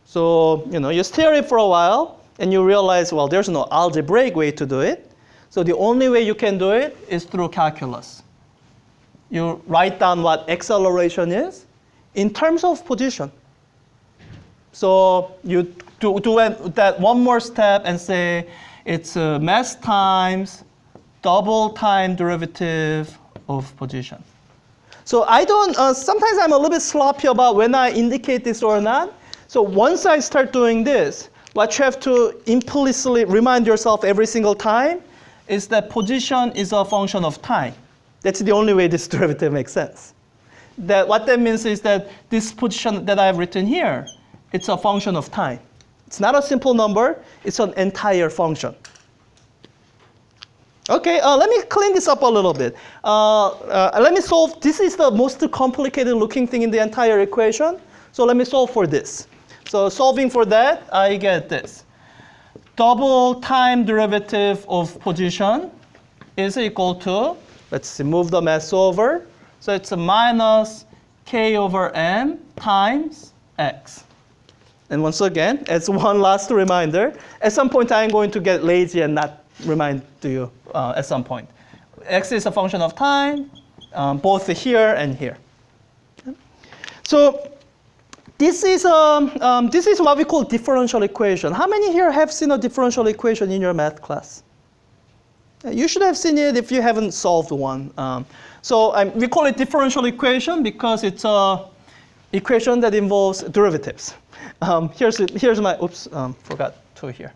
S1: So you stare at it for a while, and you realize, well, there's no algebraic way to do it. So the only way you can do it is through calculus. You write down what acceleration is in terms of position. So you do that one more step and say it's mass times double time derivative of position. So I don't, sometimes I'm a little bit sloppy about when I indicate this or not. So once I start doing this, what you have to implicitly remind yourself every single time is that position is a function of time. That's the only way this derivative makes sense. What that means is that this position that I've written here It's a function of time. It's not a simple number. It's an entire function. Okay, let me clean this up a little bit. Let me solve. This is the most complicated looking thing in the entire equation. So let me solve for this. So solving for that, I get this. Double time derivative of position is equal to, let's see, move the mass over. So it's a minus k over m times x. And once again, as one last reminder, at some point I'm going to get lazy and not remind to you at some point. X is a function of time, both here and here. So this is what we call differential equation. How many here have seen a differential equation in your math class? You should have seen it if you haven't solved one. We call it differential equation because it's an equation that involves derivatives. Here's my, forgot two here.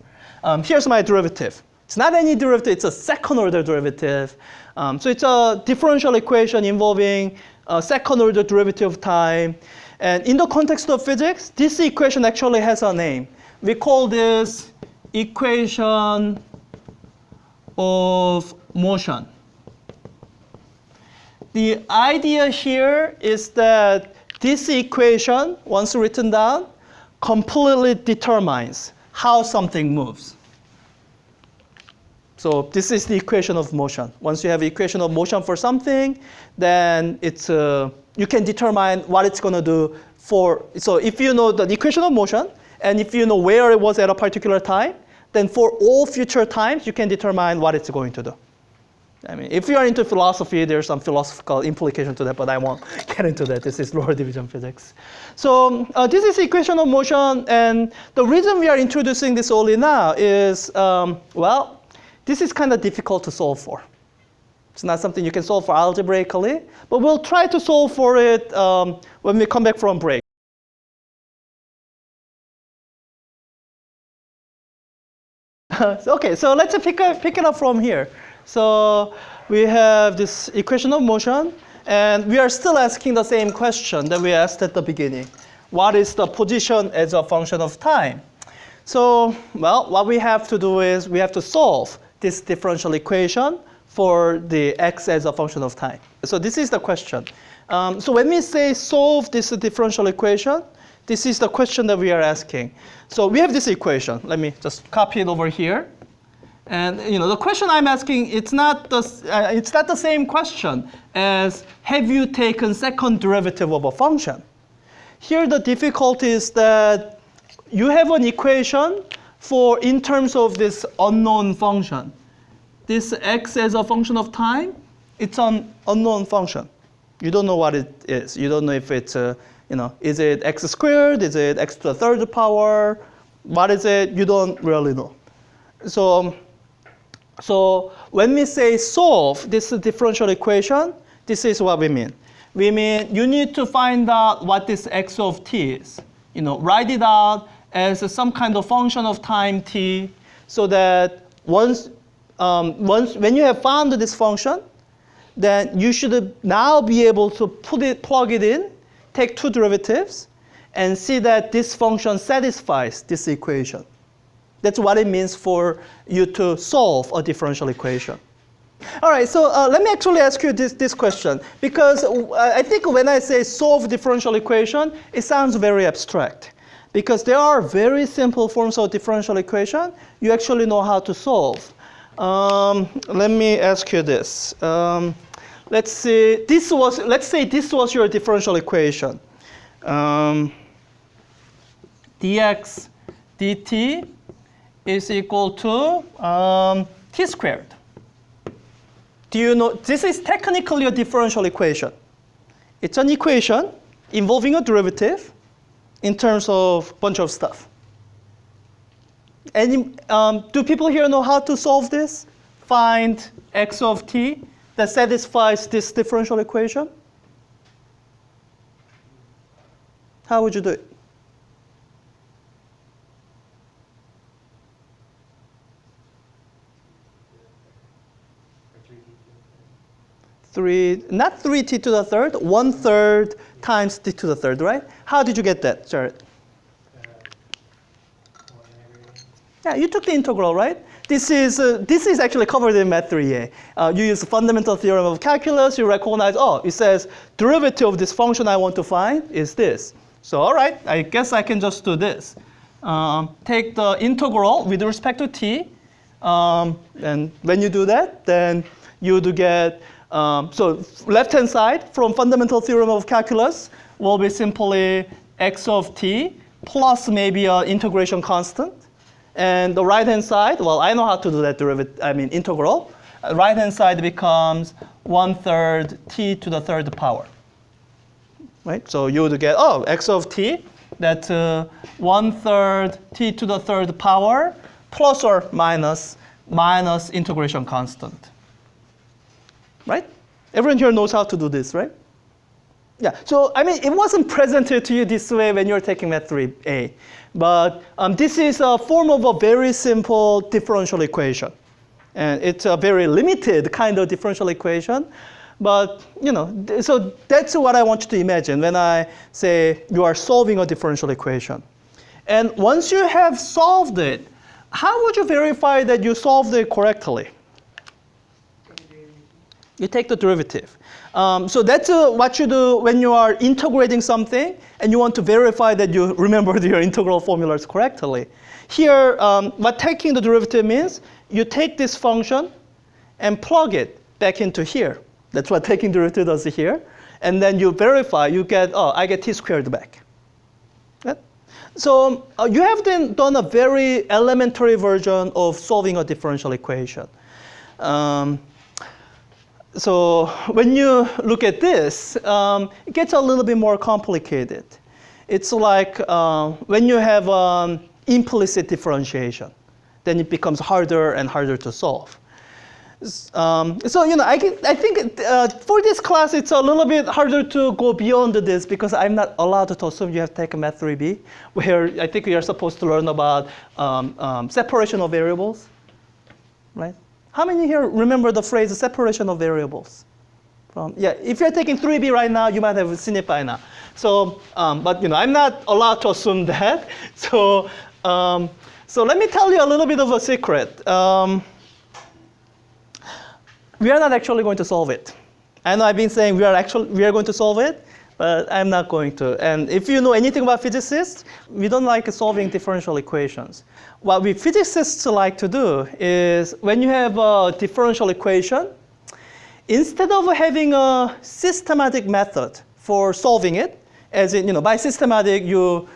S1: Here's my derivative. It's not any derivative, it's a second order derivative. So it's a differential equation involving a second order derivative of time. And in the context of physics, this equation actually has a name. We call this equation of motion. The idea here is that this equation, once written down, completely determines how something moves. So this is the equation of motion. Once you have the equation of motion for something, then it's you can determine what it's going to do for. So if you know the equation of motion, and if you know where it was at a particular time, then for all future times, you can determine what it's going to do. I mean, if you are into philosophy, there's some philosophical implication to that, but I won't get into that. This is lower division physics. So this is the equation of motion, and the reason we are introducing this only now is, well, this is kind of difficult to solve for. It's not something you can solve for algebraically, but we'll try to solve for it when we come back from break. Okay, so let's pick it up from here. So we have this equation of motion, and we are still asking the same question that we asked at the beginning. What is the position as a function of time? So, well, what we have to do is we have to solve this differential equation for the x as a function of time. So this is the question. So when we say solve this differential equation, this is the question that we are asking. So we have this equation. Let me just copy it over here. And the question I'm asking, it's not the same question as have you taken second derivative of a function. Here the difficulty is that you have an equation for in terms of this unknown function. This x as a function of time, it's an unknown function. You don't know what it is. You don't know if it's is it x squared? Is it x to the third power? What is it? You don't really know. So when we say solve this differential equation, this is what we mean. We mean you need to find out what this x of t is. Write it out as some kind of function of time t, so that once when you have found this function, then you should now be able to plug it in, take two derivatives, and see that this function satisfies this equation. That's what it means for you to solve a differential equation. All right, so let me actually ask you this question, because I think when I say solve differential equation, it sounds very abstract. Because there are very simple forms of differential equation you actually know how to solve. Let me ask you this. Let's say this was your differential equation. Dx dt is equal to t squared. Do you know, this is technically a differential equation. It's an equation involving a derivative in terms of a bunch of stuff. Do people here know how to solve this? Find x of t that satisfies this differential equation? How would you do it? Not 3t to the third, 1/3 times t to the third, right? How did you get that, Jared? Yeah, you took the integral, right? This is actually covered in Math 3A. You use the fundamental theorem of calculus. You recognize, oh, it says derivative of this function I want to find is this. So all right, I guess I can just do this. Take the integral with respect to t. And when you do that, then you would get, so left-hand side from fundamental theorem of calculus will be simply x of t plus maybe an integration constant. And the right-hand side, well, I know how to do that integral. Right-hand side becomes 1/3 t to the third power. Right? So you would get, oh, x of t, that's 1/3 t to the third power plus or minus integration constant. Right? Everyone here knows how to do this, right? Yeah, so it wasn't presented to you this way when you're taking Math 3A, but this is a form of a very simple differential equation. And it's a very limited kind of differential equation, but so that's what I want you to imagine when I say you are solving a differential equation. And once you have solved it, how would you verify that you solved it correctly? You take the derivative. So that's what you do when you are integrating something and you want to verify that you remembered your integral formulas correctly. Here, what taking the derivative means, you take this function and plug it back into here. That's what taking derivative does here. And then you verify, you get, oh, I get t squared back. Right? So you have then done a very elementary version of solving a differential equation. So when you look at this, it gets a little bit more complicated. It's like when you have implicit differentiation, then it becomes harder and harder to solve. So I think for this class it's a little bit harder to go beyond this because I'm not allowed to assume you have taken Math 3B, where I think you're supposed to learn about separation of variables, right? How many here remember the phrase separation of variables? Yeah, if you're taking 3B right now, you might have seen it by now. So, but I'm not allowed to assume that. So, so let me tell you a little bit of a secret. We are not actually going to solve it. I know I've been saying we are going to solve it, but I'm not going to. And if you know anything about physicists, we don't like solving differential equations. What we physicists like to do is when you have a differential equation, instead of having a systematic method for solving it, as in, by systematic, you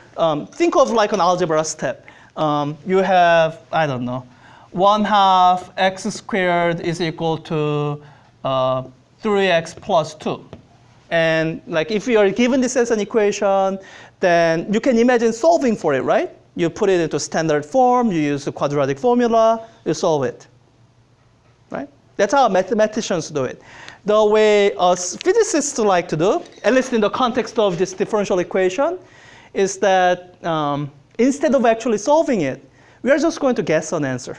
S1: think of like an algebra step. You have, I don't know, 1/2 x squared is equal to 3x plus 2. And like if you are given this as an equation, then you can imagine solving for it, right? You put it into standard form, you use the quadratic formula, you solve it, right? That's how mathematicians do it. The way us physicists like to do, at least in the context of this differential equation, is that instead of actually solving it, we are just going to guess an answer.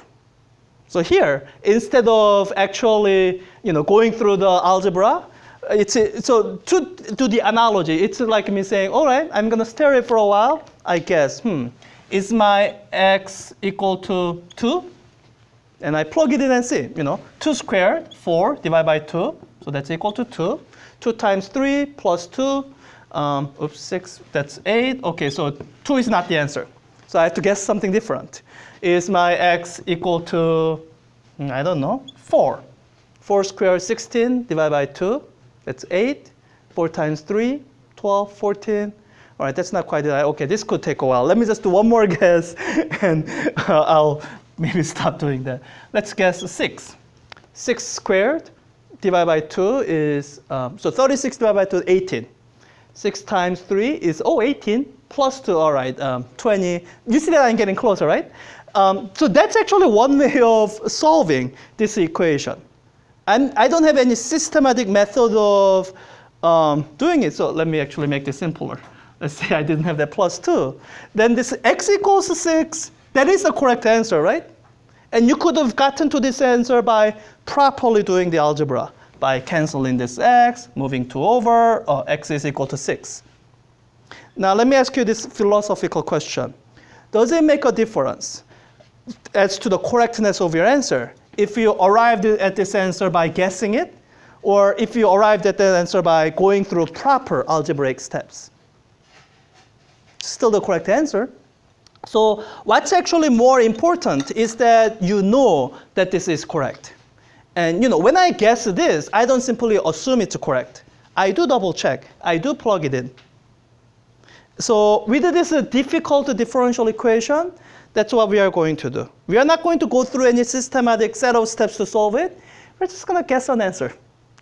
S1: So here, instead of actually going through the algebra, so to do the analogy, it's like me saying, all right, I'm going to stare it for a while. I guess, is my x equal to 2? And I plug it in and see, 2 squared, 4 divided by 2. So that's equal to 2. 2 times 3 plus 2, 6, that's 8. OK, so 2 is not the answer. So I have to guess something different. Is my x equal to, I don't know, 4? 4 squared, 16 divided by 2. That's 8. 4 times 3, 12, 14. All right, that's not quite it. OK, this could take a while. Let me just do one more guess, and I'll maybe stop doing that. Let's guess 6. 6 squared divided by 2 is, so 36 divided by 2 is 18. 6 times 3 is, 18, plus 2, all right, 20. You see that I'm getting closer, right? So that's actually one way of solving this equation. And I don't have any systematic method of doing it. So let me actually make this simpler. Let's say I didn't have that plus 2. Then this x equals 6, that is the correct answer, right? And you could have gotten to this answer by properly doing the algebra, by canceling this x, moving 2 over, x is equal to 6. Now let me ask you this philosophical question. Does it make a difference as to the correctness of your answer. If you arrived at this answer by guessing it, or if you arrived at that answer by going through proper algebraic steps. Still the correct answer. So what's actually more important is that you know that this is correct. And when I guess this, I don't simply assume it's correct. I do double check. I do plug it in. So with this difficult differential equation, that's what we are going to do. We are not going to go through any systematic set of steps to solve it. We're just going to guess an answer.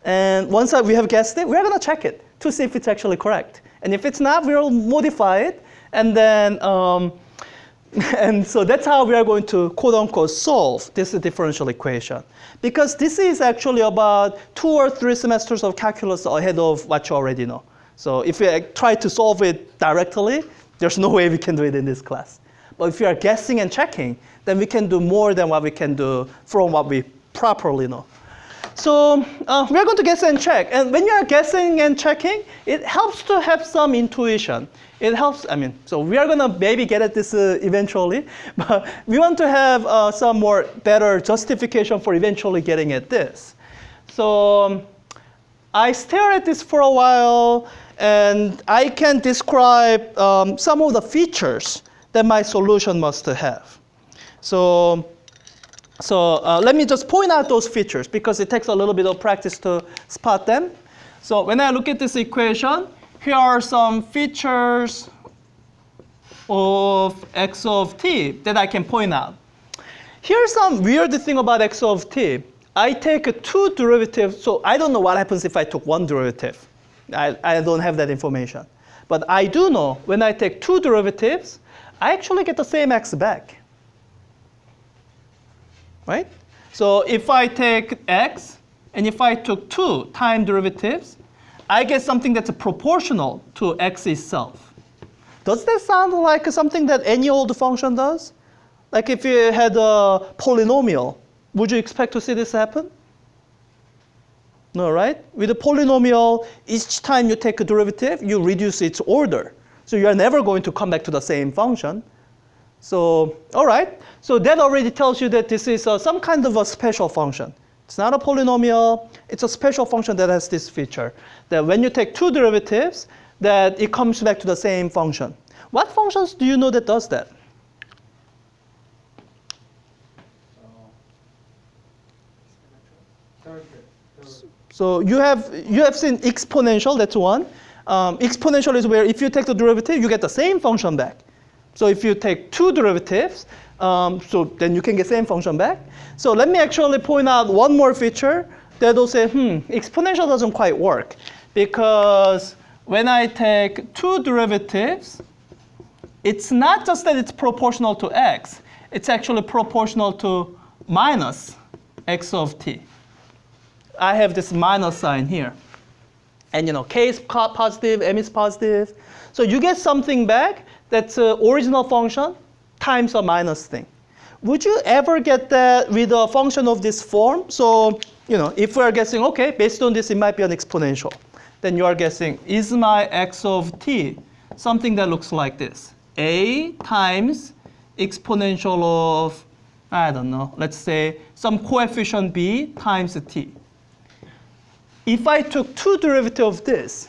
S1: And once we have guessed it, we're going to check it to see if it's actually correct. And if it's not, we'll modify it. And then, and so that's how we are going to quote unquote solve this differential equation. Because this is actually about 2 or 3 semesters of calculus ahead of what you already know. So if we try to solve it directly, there's no way we can do it in this class. But if we are guessing and checking, then we can do more than what we can do from what we properly know. So we're going to guess and check. And when you are guessing and checking, it helps to have some intuition. It helps, so we are going to maybe get at this eventually. But we want to have some more better justification for eventually getting at this. So I stare at this for a while, and I can describe some of the features that my solution must have. So let me just point out those features because it takes a little bit of practice to spot them. So when I look at this equation, here are some features of x of t that I can point out. Here's some weird thing about x of t. I take 2 derivatives, so I don't know what happens if I took 1 derivative. I don't have that information. But I do know when I take 2 derivatives, I actually get the same x back. Right? So if I take x, and if I took 2 time derivatives, I get something that's proportional to x itself. Does that sound like something that any old function does? Like if you had a polynomial, would you expect to see this happen? No, right? With a polynomial, each time you take a derivative, you reduce its order. So you are never going to come back to the same function. So, all right. So that already tells you that this is some kind of a special function. It's not a polynomial. It's a special function that has this feature, that when you take 2 derivatives, that it comes back to the same function. What functions do you know that does that? So you have seen exponential, that's one. Exponential is where if you take the derivative, you get the same function back. So if you take 2 derivatives, so then you can get same function back. So let me actually point out one more feature that will say, exponential doesn't quite work. Because when I take 2 derivatives, it's not just that it's proportional to x. It's actually proportional to minus x of t. I have this minus sign here. And k is positive, m is positive. So you get something back that's an original function times a minus thing. Would you ever get that with a function of this form? So if we're guessing, okay, based on this, it might be an exponential. Then you are guessing, is my x of t something that looks like this? A times exponential of, I don't know, let's say some coefficient b times t. If I took 2 derivatives of this,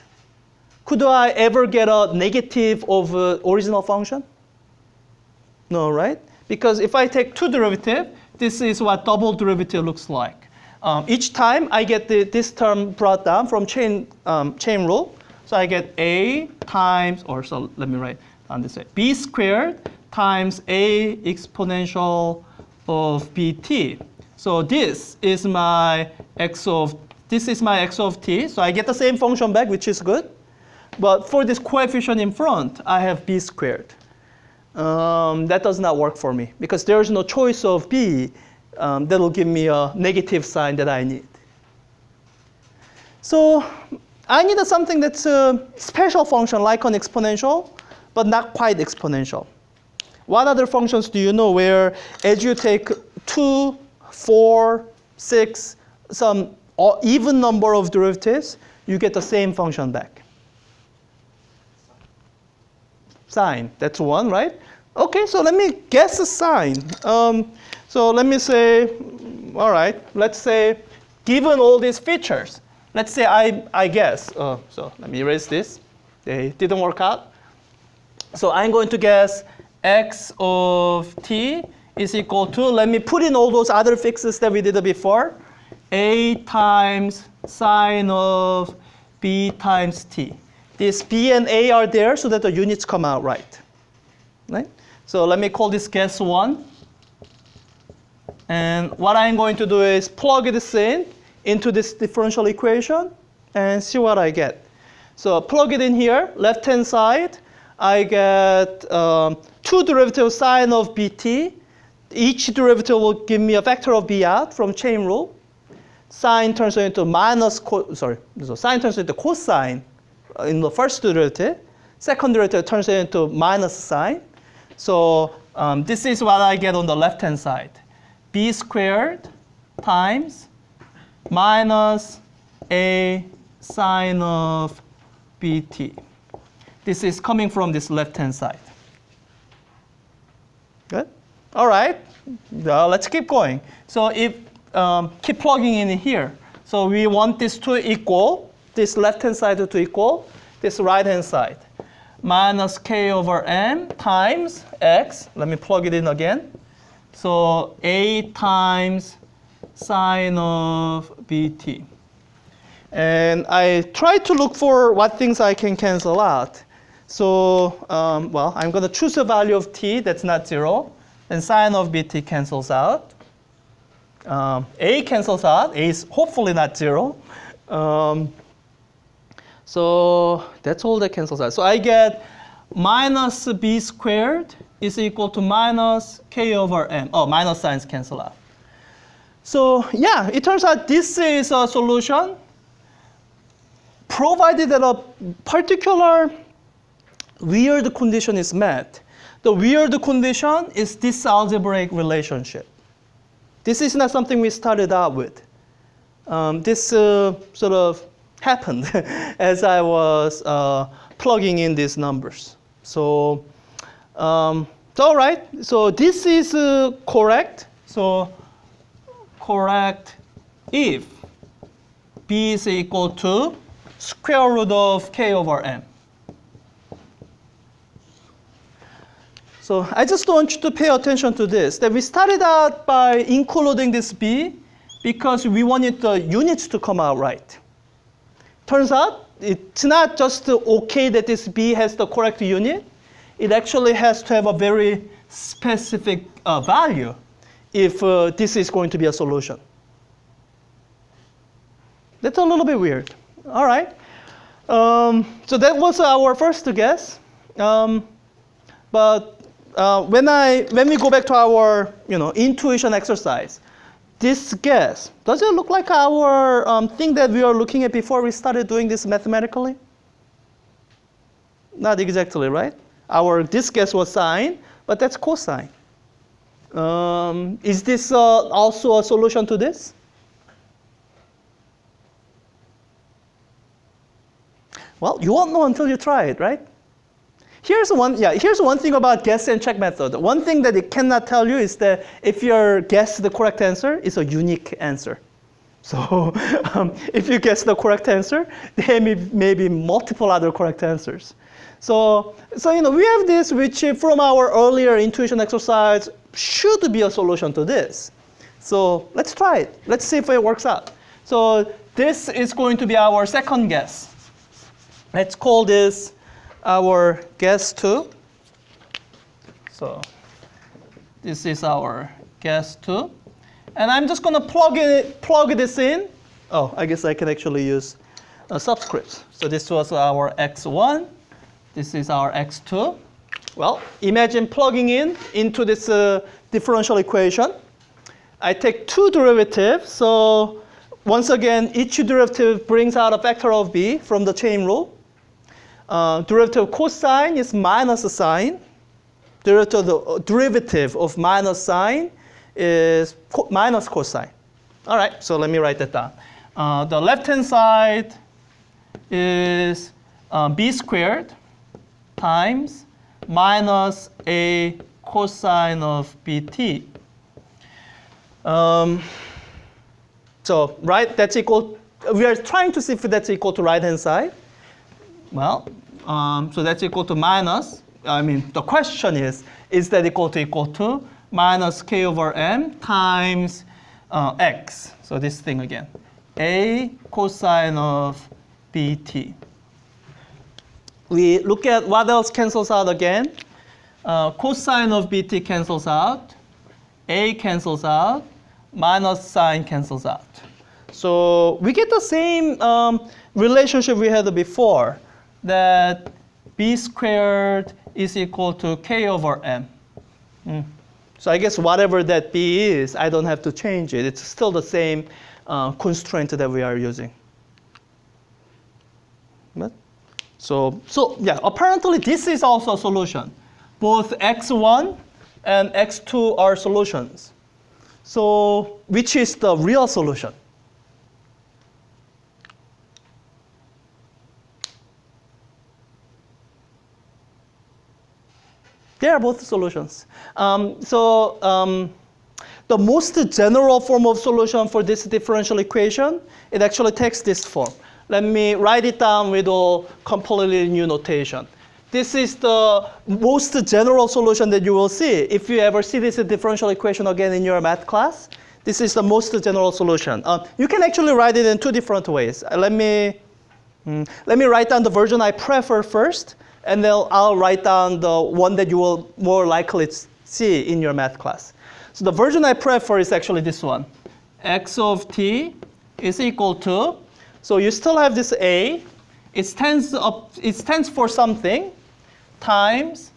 S1: could I ever get a negative of original function? No, right? Because if I take 2 derivatives, this is what double derivative looks like. Each time I get this term brought down from chain rule. So I get a times, or so let me write on this way, b squared times a exponential of bt. So this is my x of t. So I get the same function back, which is good. But for this coefficient in front, I have b squared. That does not work for me because there is no choice of b that will give me a negative sign that I need. So I need something that's a special function like an exponential, but not quite exponential. What other functions do you know where as you take 2, 4, 6, some even number of derivatives, you get the same function back? Sine, that's one, right? Okay, so let me guess a sine. So let me say, all right, let's say, given all these features, let's say I guess, so let me erase this. They didn't work out. So I'm going to guess x of t is equal to, let me put in all those other fixes that we did before, a times sine of b times t. This b and a are there so that the units come out right. Right? So let me call this guess 1. And what I'm going to do is plug this in into this differential equation and see what I get. So plug it in here, left-hand side, I get 2 derivatives sine of bt. Each derivative will give me a vector of b out from chain rule. Sine turns into so sine turns into cosine in the first derivative. Second derivative turns into minus sine. So this is what I get on the left-hand side. B squared times minus a sine of bt. This is coming from this left-hand side. Good? All right. Let's keep going. So if keep plugging in here. So we want this to equal, this left-hand side to equal this right-hand side. Minus k over m times x. Let me plug it in again. So a times sine of bt. And I try to look for what things I can cancel out. So, well, I'm going to choose a value of t that's not 0. And sine of bt cancels out. A cancels out. A is hopefully not 0. So that's all that cancels out. So I get minus b squared is equal to minus k over m. Oh, minus signs cancel out. So yeah, it turns out this is a solution provided that a particular weird condition is met. The weird condition is this algebraic relationship. This is not something we started out with. This sort of happened as I was plugging in these numbers. So, all right. So this is correct. So correct if b is equal to square root of k over m. So I just want you to pay attention to this, that we started out by including this b because we wanted the units to come out right. Turns out it's not just okay that this b has the correct unit. It actually has to have a very specific value if this is going to be a solution. That's a little bit weird. All right. So that was our first guess. But when we go back to our intuition exercise, this guess, does it look like our thing that we were looking at before we started doing this mathematically? Not exactly, right? This guess was sine, but that's cosine. Is this also a solution to this? Well, you won't know until you try it, right? Here's one thing about guess and check method. One thing that it cannot tell you is that if your guess the correct answer, it's a unique answer. So if you guess the correct answer, there may be multiple other correct answers. So we have this, which from our earlier intuition exercise should be a solution to this. So let's try it. Let's see if it works out. So this is going to be our second guess. Let's call this our guess 2. So this is our guess 2. And I'm just going to plug this in. Oh, I guess I can actually use subscripts. So this was our x1. This is our x2. Well, imagine plugging into this differential equation. I take 2 derivatives. So once again, each derivative brings out a vector of b from the chain rule. Derivative of cosine is minus sine. Derivative of minus sine is minus cosine. All right, so let me write that down. The left-hand side is b squared times minus a cosine of bt. So, right, that's equal, we are trying to see if that's equal to right-hand side. Well, so that's equal to minus, the question is that equal to minus k over m times x. So this thing again, a cosine of bt. We look at what else cancels out again. Cosine of bt cancels out, a cancels out, minus sine cancels out. So we get the same relationship we had before, that b squared is equal to k over m. So I guess whatever that b is, I don't have to change it. It's still the same constraint that we are using. But, so yeah, apparently this is also a solution. Both x1 and x2 are solutions. So which is the real solution? They are both solutions. The most general form of solution for this differential equation, it actually takes this form. Let me write it down with a completely new notation. This is the most general solution that you will see. If you ever see this differential equation again in your math class, this is the most general solution. You can actually write it in two different ways. Let me write down the version I prefer first, and then I'll write down the one that you will more likely see in your math class. So the version I prefer is actually this one. X of t is equal to, so you still have this a, it stands for something, times,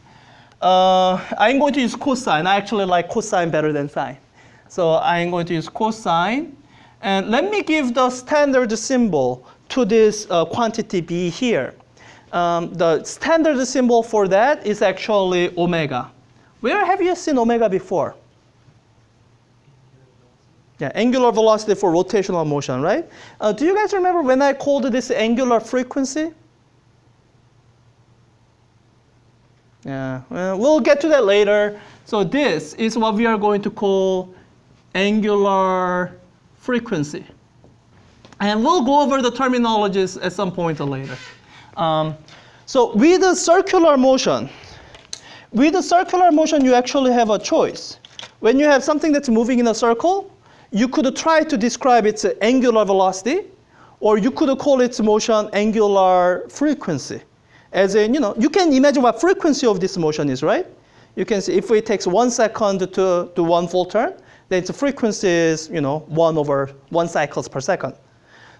S1: I'm going to use cosine. I actually like cosine better than sine. So I'm going to use cosine. And let me give the standard symbol to this quantity b here. The standard symbol for that is actually omega. Where have you seen omega before? Yeah, angular velocity for rotational motion, right? Do you guys remember when I called this angular frequency? Yeah, well, we'll get to that later. So this is what we are going to call angular frequency. And we'll go over the terminologies at some point later. So with the circular motion, you actually have a choice. When you have something that's moving in a circle, you could try to describe its angular velocity, or you could call its motion angular frequency. As in, you can imagine what frequency of this motion is, right? You can see if it takes 1 second to do 1 full turn, then its frequency is, 1/1 cycles per second.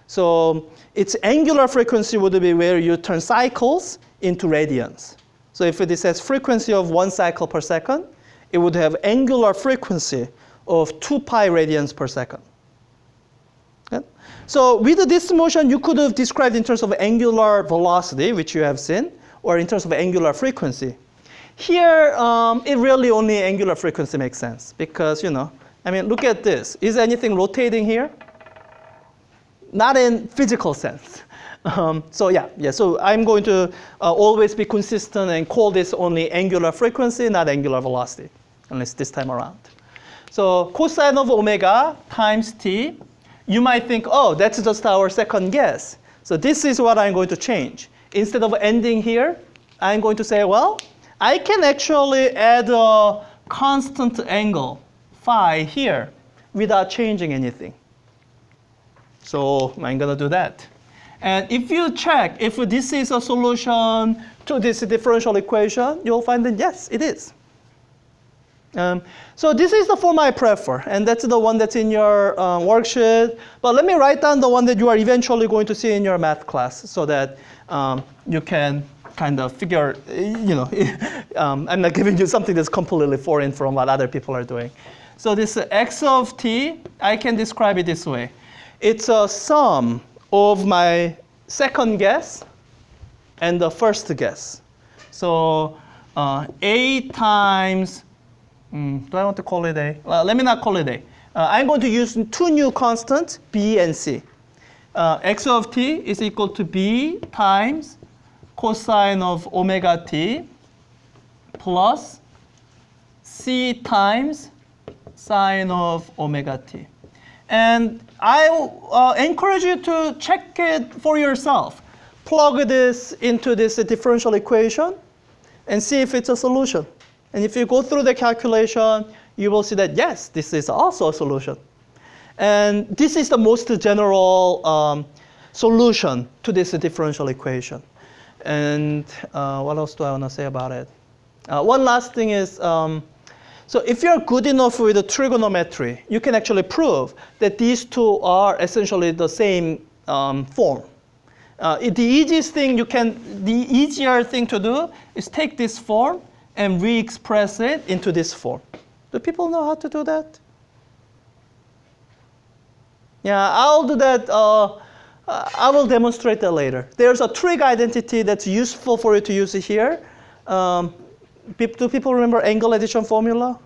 S1: So its angular frequency would be where you turn cycles into radians. So if this has frequency of 1 cycle per second, it would have angular frequency of 2 pi radians per second. Okay? So with this motion, you could have described in terms of angular velocity, which you have seen, or in terms of angular frequency. Here, it really only angular frequency makes sense because, look at this. Is anything rotating here? Not in physical sense. So I'm going to always be consistent and call this only angular frequency, not angular velocity, unless this time around. So cosine of omega times t, you might think, oh, that's just our second guess. So this is what I'm going to change. Instead of ending here, I'm going to say, well, I can actually add a constant angle, phi, here, without changing anything. So I'm going to do that. And if you check if this is a solution to this differential equation, you'll find that yes, it is. So this is the form I prefer, and that's the one that's in your worksheet. But let me write down the one that you are eventually going to see in your math class so that you can kind of figure, I'm not giving you something that's completely foreign from what other people are doing. So this x of t, I can describe it this way. It's a sum of my second guess and the first guess. So a times, do I want to call it a? Let me not call it a. I'm going to use two new constants, b and c. X of t is equal to b times cosine of omega t plus C times sine of omega t. And I encourage you to check it for yourself. Plug this into this differential equation and see if it's a solution. And if you go through the calculation, you will see that, yes, this is also a solution. And this is the most general solution to this differential equation. And what else do I want to say about it? One last thing is, so if you're good enough with the trigonometry, you can actually prove that these two are essentially the same form. The easier thing to do is take this form and re-express it into this form. Do people know how to do that? Yeah, I'll do that. I will demonstrate that later. There's a trig identity that's useful for you to use here. Do people remember angle addition formula?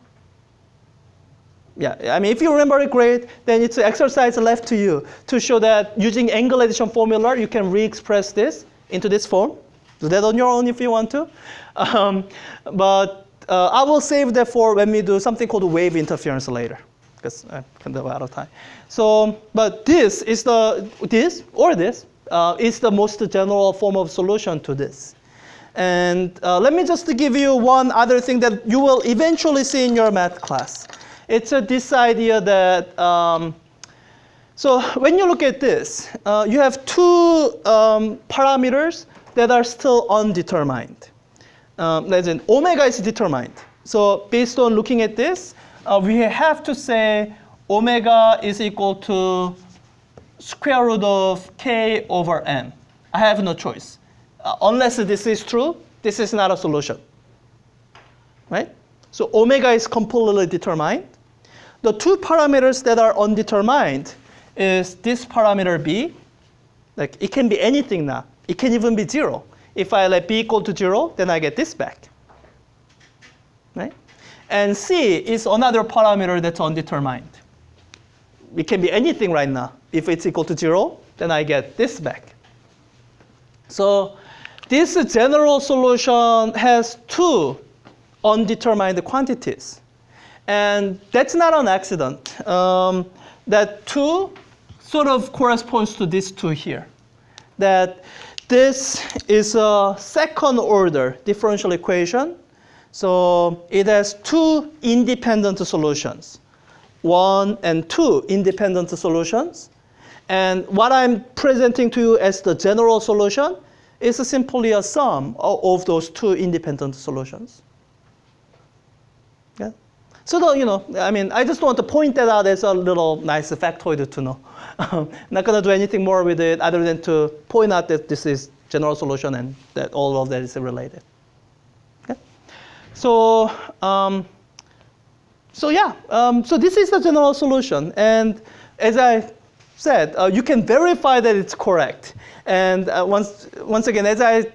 S1: Yeah, I mean, if you remember it, great. Then it's an exercise left to you to show that using angle addition formula, you can re-express this into this form. Do that on your own if you want to. But I will save that for when we do something called wave interference later, because I'm kind of out of time. So, but this is the most general form of solution to this. And let me just give you one other thing that you will eventually see in your math class. It's this idea that, so when you look at this, you have two parameters that are still undetermined. As in, omega is determined. So based on looking at this, we have to say omega is equal to square root of k over m. I have no choice. Unless this is true, this is not a solution. Right? So omega is completely determined. The two parameters that are undetermined is this parameter b. Like, it can be anything now. It can even be 0. If I let b equal to 0, then I get this back. Right? And c is another parameter that's undetermined. It can be anything right now. If it's equal to 0, then I get this back. So this general solution has two undetermined quantities. And that's not an accident. That 2 sort of corresponds to this 2 here. That this is a second order differential equation. So it has two independent solutions. 1 and 2 independent solutions. And what I'm presenting to you as the general solution is simply a sum of those two independent solutions. Yeah? So, I mean, I just want to point that out as a little nice factoid to know. I'm not going to do anything more with it other than to point out that this is general solution and that all of that is related. Okay? So, so this is the general solution. And as I said, you can verify that it's correct. And once again, as I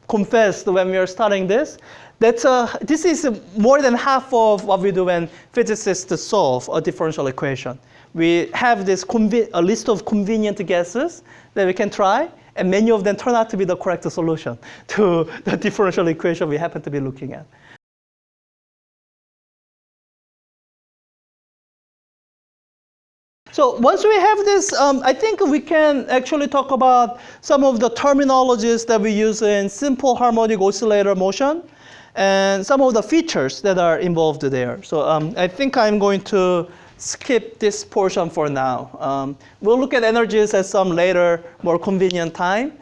S1: confessed when we were studying this, this is more than half of what we do when physicists solve a differential equation. We have this a list of convenient guesses that we can try, and many of them turn out to be the correct solution to the differential equation we happen to be looking at. So once we have this, I think we can actually talk about some of the terminologies that we use in simple harmonic oscillator motion and some of the features that are involved there. So I think I'm going to skip this portion for now. We'll look at energies at some later, more convenient time.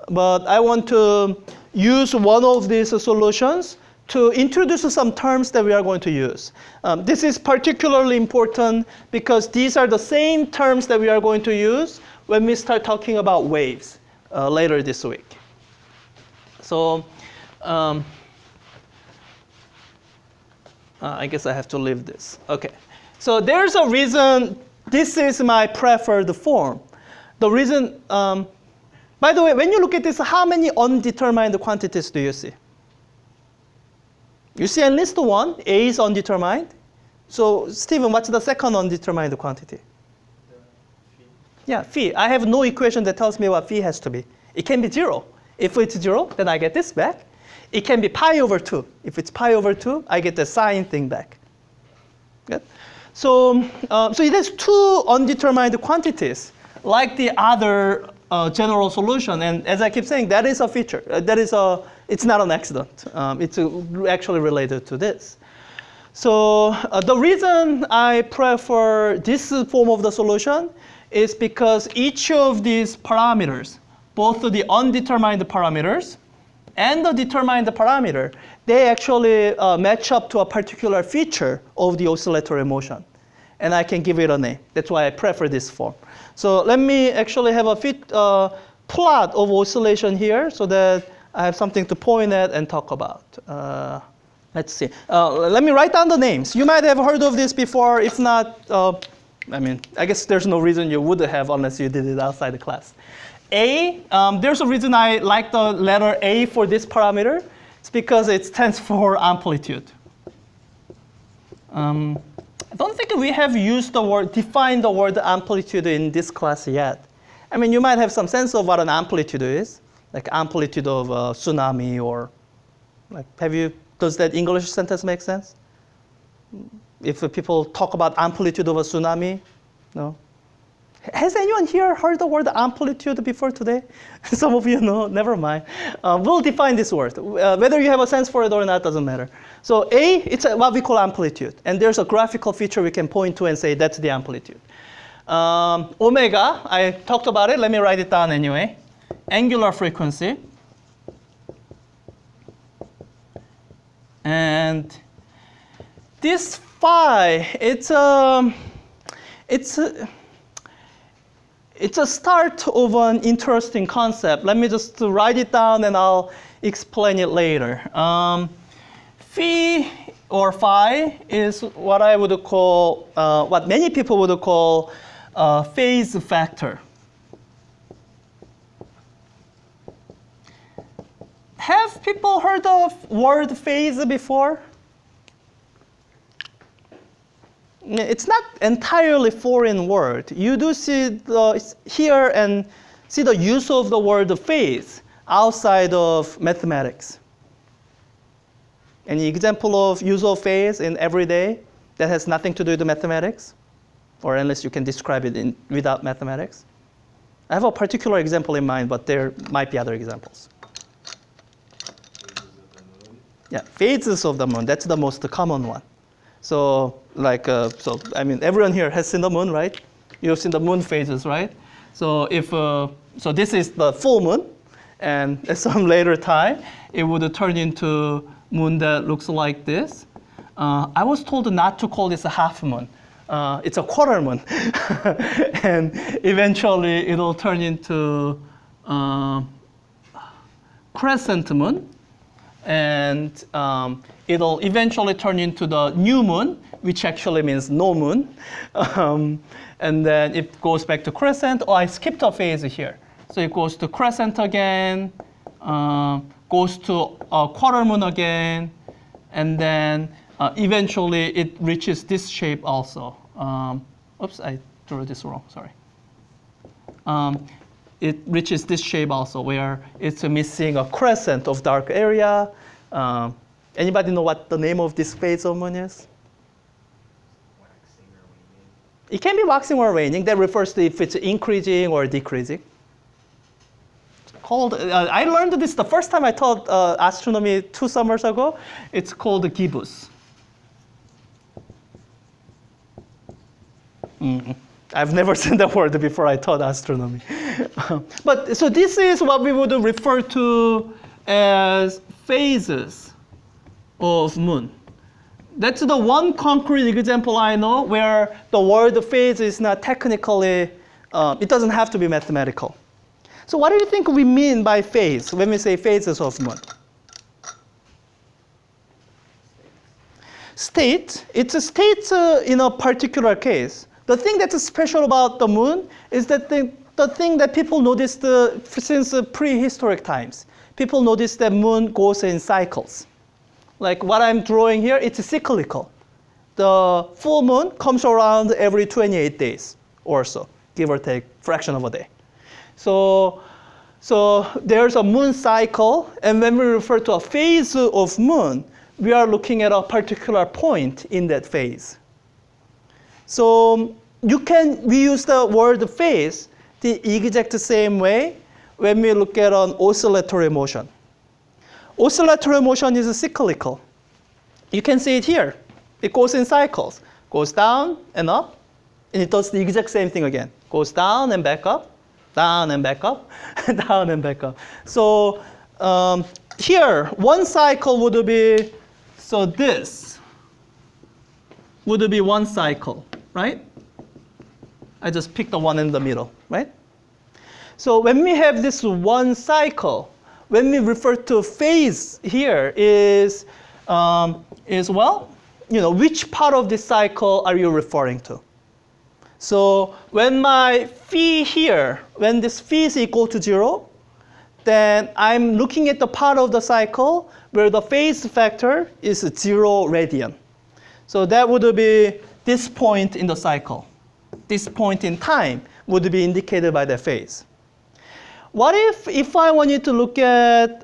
S1: But I want to use one of these solutions to introduce some terms that we are going to use. This is particularly important because these are the same terms that we are going to use when we start talking about waves later this week. So I guess I have to leave this. OK. So there's a reason this is my preferred form. The reason, by the way, when you look at this, how many undetermined quantities do you see? You see at least one. A is undetermined. So, Stephen, what's the second undetermined quantity? Phi. Yeah, phi. I have no equation that tells me what phi has to be. It can be 0. If it's 0, then I get this back. It can be pi over 2. If it's pi over 2, I get the sine thing back. Good? So it has two undetermined quantities, like the other general solution. And as I keep saying, that is a feature. It's not an accident. It's actually related to this. So the reason I prefer this form of the solution is because each of these parameters, both the undetermined parameters and the determined parameter, they actually match up to a particular feature of the oscillatory motion. And I can give it a name. That's why I prefer this form. So let me actually have a plot of oscillation here so that I have something to point at and talk about. Let's see. Let me write down the names. You might have heard of this before. If not, I guess there's no reason you would have unless you did it outside the class. A, there's a reason I like the letter A for this parameter. It's because it stands for amplitude. I don't think we have defined the word amplitude in this class yet. I mean, you might have some sense of what an amplitude is, like amplitude of a tsunami or, like, does that English sentence make sense? If people talk about amplitude of a tsunami, no? Has anyone here heard the word amplitude before today? Some of you know, never mind. We'll define this word. Whether you have a sense for it or not doesn't matter. So A, it's what we call amplitude. And there's a graphical feature we can point to and say that's the amplitude. Omega, I talked about it. Let me write it down anyway. Angular frequency. And this phi, it's a start of an interesting concept. Let me just write it down and I'll explain it later. Phi or phi is what I would call, what many people would call phase factor. Have people heard of word phase before? It's not entirely foreign word. You do hear and see the use of the word phase outside of mathematics. Any example of use of phase in everyday that has nothing to do with mathematics? Or unless you can describe it without mathematics? I have a particular example in mind, but there might be other examples. Yeah, phases of the moon. That's the most common one. So, everyone here has seen the moon, right? You've seen the moon phases, right? So so this is the full moon, and at some later time, it would turn into moon that looks like this. I was told not to call this a half moon. It's a quarter moon, and eventually it'll turn into crescent moon. And it'll eventually turn into the new moon, which actually means no moon. And then it goes back to crescent. Oh, I skipped a phase here. So it goes to crescent again, goes to a quarter moon again, and then eventually it reaches this shape also. Oops, I drew this wrong, sorry. It reaches this shape also, where it's missing a crescent of dark area. Anybody know what the name of this phase of moon is?
S4: Waxing or waning.
S1: It can be waxing or waning. That refers to if it's increasing or decreasing. I learned this the first time I taught astronomy 2 summers ago. It's called gibbous. I've never seen that word before I taught astronomy. But so this is what we would refer to as phases of moon. That's the one concrete example I know where the word phase is not technically, it doesn't have to be mathematical. So what do you think we mean by phase when we say phases of moon? State, it's a state in a particular case. The thing that's special about the moon is that the thing that people noticed since prehistoric times. People noticed that moon goes in cycles. Like what I'm drawing here, it's cyclical. The full moon comes around every 28 days or so, give or take fraction of a day. So So there's a moon cycle, and when we refer to a phase of moon, we are looking at a particular point in that phase. So we use the word phase the exact same way when we look at an oscillatory motion. Oscillatory motion is cyclical. You can see it here. It goes in cycles. Goes down and up, and it does the exact same thing again. Goes down and back up, down and back up, down and back up. So here, one cycle would be, so this would be one cycle, right? I just picked the one in the middle, right? So when we have this one cycle, when we refer to phase here is well, which part of this cycle are you referring to? So when my phi here, when this phi is equal to 0, then I'm looking at the part of the cycle where the phase factor is 0 radian. So that would be this point in the cycle. This point in time would be indicated by the phase. What if I wanted to look at,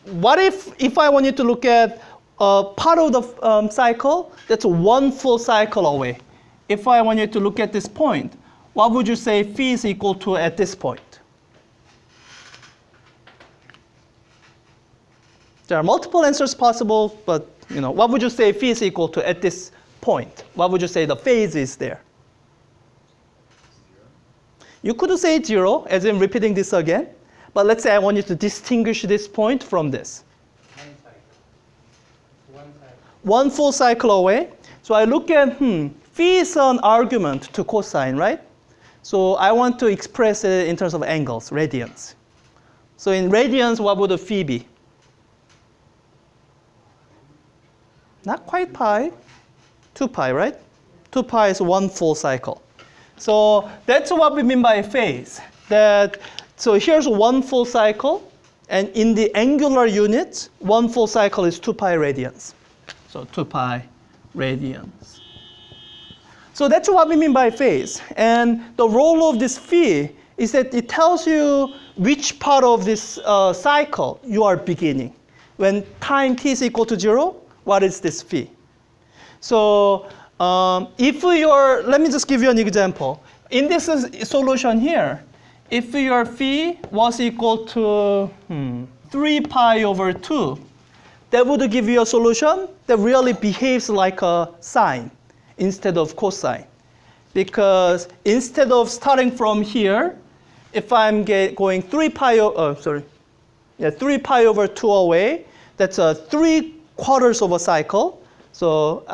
S1: what if I wanted to look at part of the cycle that's one full cycle away? If I wanted to look at this point, what would you say phi is equal to at this point? There are multiple answers possible, but what would you say phi is equal to at this point? What would you say the phase is there? You could say 0, as in repeating this again. But let's say I want you to distinguish this point from this. One full cycle away. So I look at, phi is an argument to cosine, right? So I want to express it in terms of angles, radians. So in radians, what would the phi be? Not quite pi. 2 pi, right? 2 pi is one full cycle. So that's what we mean by phase. So here's one full cycle, and in the angular units, one full cycle is 2 pi radians. So 2 pi radians. So that's what we mean by phase. And the role of this phi is that it tells you which part of this cycle you are beginning. When time t is equal to 0, what is this phi? So let me just give you an example. In this solution here, if your phi was equal to 3 pi over 2, that would give you a solution that really behaves like a sine instead of cosine. Because instead of starting from here, if I'm going 3 pi over 2 away, that's 3/4 of a cycle. So